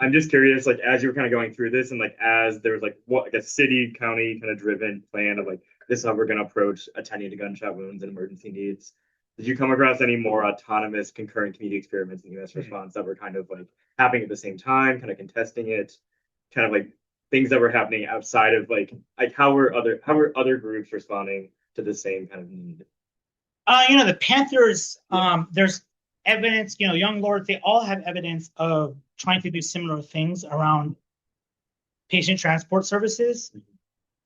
[SPEAKER 3] I'm just curious, like as you were kind of going through this, and like as there was like what like a city, county kind of driven plan of like this is how we're gonna approach attending to gunshot wounds and emergency needs. Did you come across any more autonomous concurrent community experiments in U.S. response that were kind of like happening at the same time, kind of contesting it, kind of like things that were happening outside of like how were other groups responding to the same kind of need?
[SPEAKER 2] The Panthers, there's evidence, Young Lords, they all have evidence of trying to do similar things around patient transport services.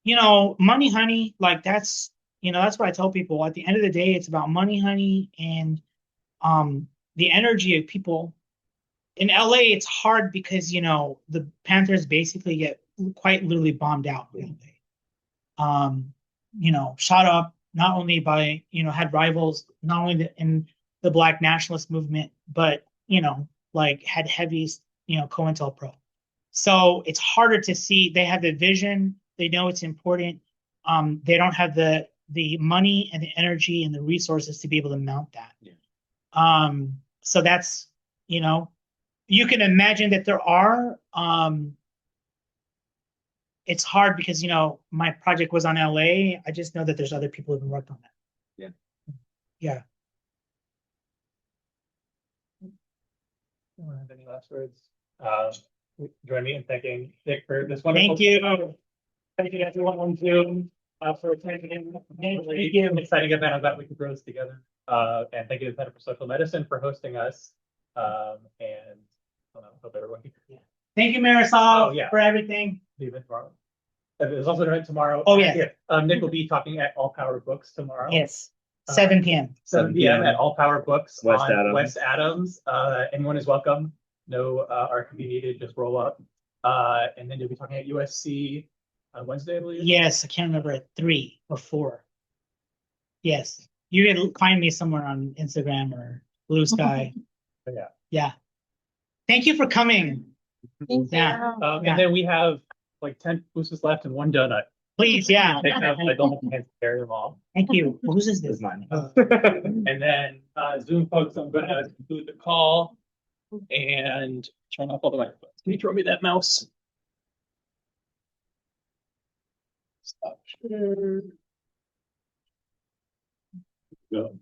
[SPEAKER 2] Money, honey, like that's what I tell people. At the end of the day, it's about money, honey, and the energy of people. In LA, it's hard because the Panthers basically get quite literally bombed out in LA. Shot up not only by had rivals not only in the Black nationalist movement, but like had heavy COINTELPRO. So it's harder to see. They have the vision. They know it's important. They don't have the money and the energy and the resources to be able to mount that.
[SPEAKER 3] Yeah.
[SPEAKER 2] So that's you can imagine that there are. It's hard because my project was on LA. I just know that there's other people who've been working on that.
[SPEAKER 3] Yeah.
[SPEAKER 2] Yeah.
[SPEAKER 1] Anyone have any last words? Join me in thanking Nick for this wonderful.
[SPEAKER 2] Thank you.
[SPEAKER 1] Thank you everyone on Zoom for attending. Really
[SPEAKER 2] you.
[SPEAKER 1] exciting event. I'm glad we could grow this together. And thank you to the Center for Social Medicine for hosting us. And I don't know, hope everyone can.
[SPEAKER 2] Yeah. Thank you, Marisol,
[SPEAKER 1] Oh, yeah.
[SPEAKER 2] for everything.
[SPEAKER 1] The event tomorrow. There's also an event tomorrow.
[SPEAKER 2] Oh, yeah.
[SPEAKER 1] Nick will be talking at All Power Books tomorrow.
[SPEAKER 2] Yes. 7 p.m.
[SPEAKER 1] 7 p.m. at All Power Books
[SPEAKER 3] West
[SPEAKER 1] on
[SPEAKER 3] Adams.
[SPEAKER 1] West Adams. Anyone is welcome. No RFP needed, just roll up. And then you'll be talking at USC on Wednesday, I believe.
[SPEAKER 2] Yes, I can't remember at 3 or 4. Yes. You can find me somewhere on Instagram or Blue Sky.
[SPEAKER 1] Yeah.
[SPEAKER 2] Yeah. Thank you for coming. Yeah.
[SPEAKER 1] And then we have like 10 boosters left and 1 donut.
[SPEAKER 2] Please, yeah.
[SPEAKER 1] I don't have to carry them all.
[SPEAKER 2] Thank you. Whose is
[SPEAKER 3] This
[SPEAKER 2] this?
[SPEAKER 3] is mine.
[SPEAKER 1] And then Zoom folks, I'm going to conclude the call and turn off all the microphones. Can you throw me that mouse? Stop. Go.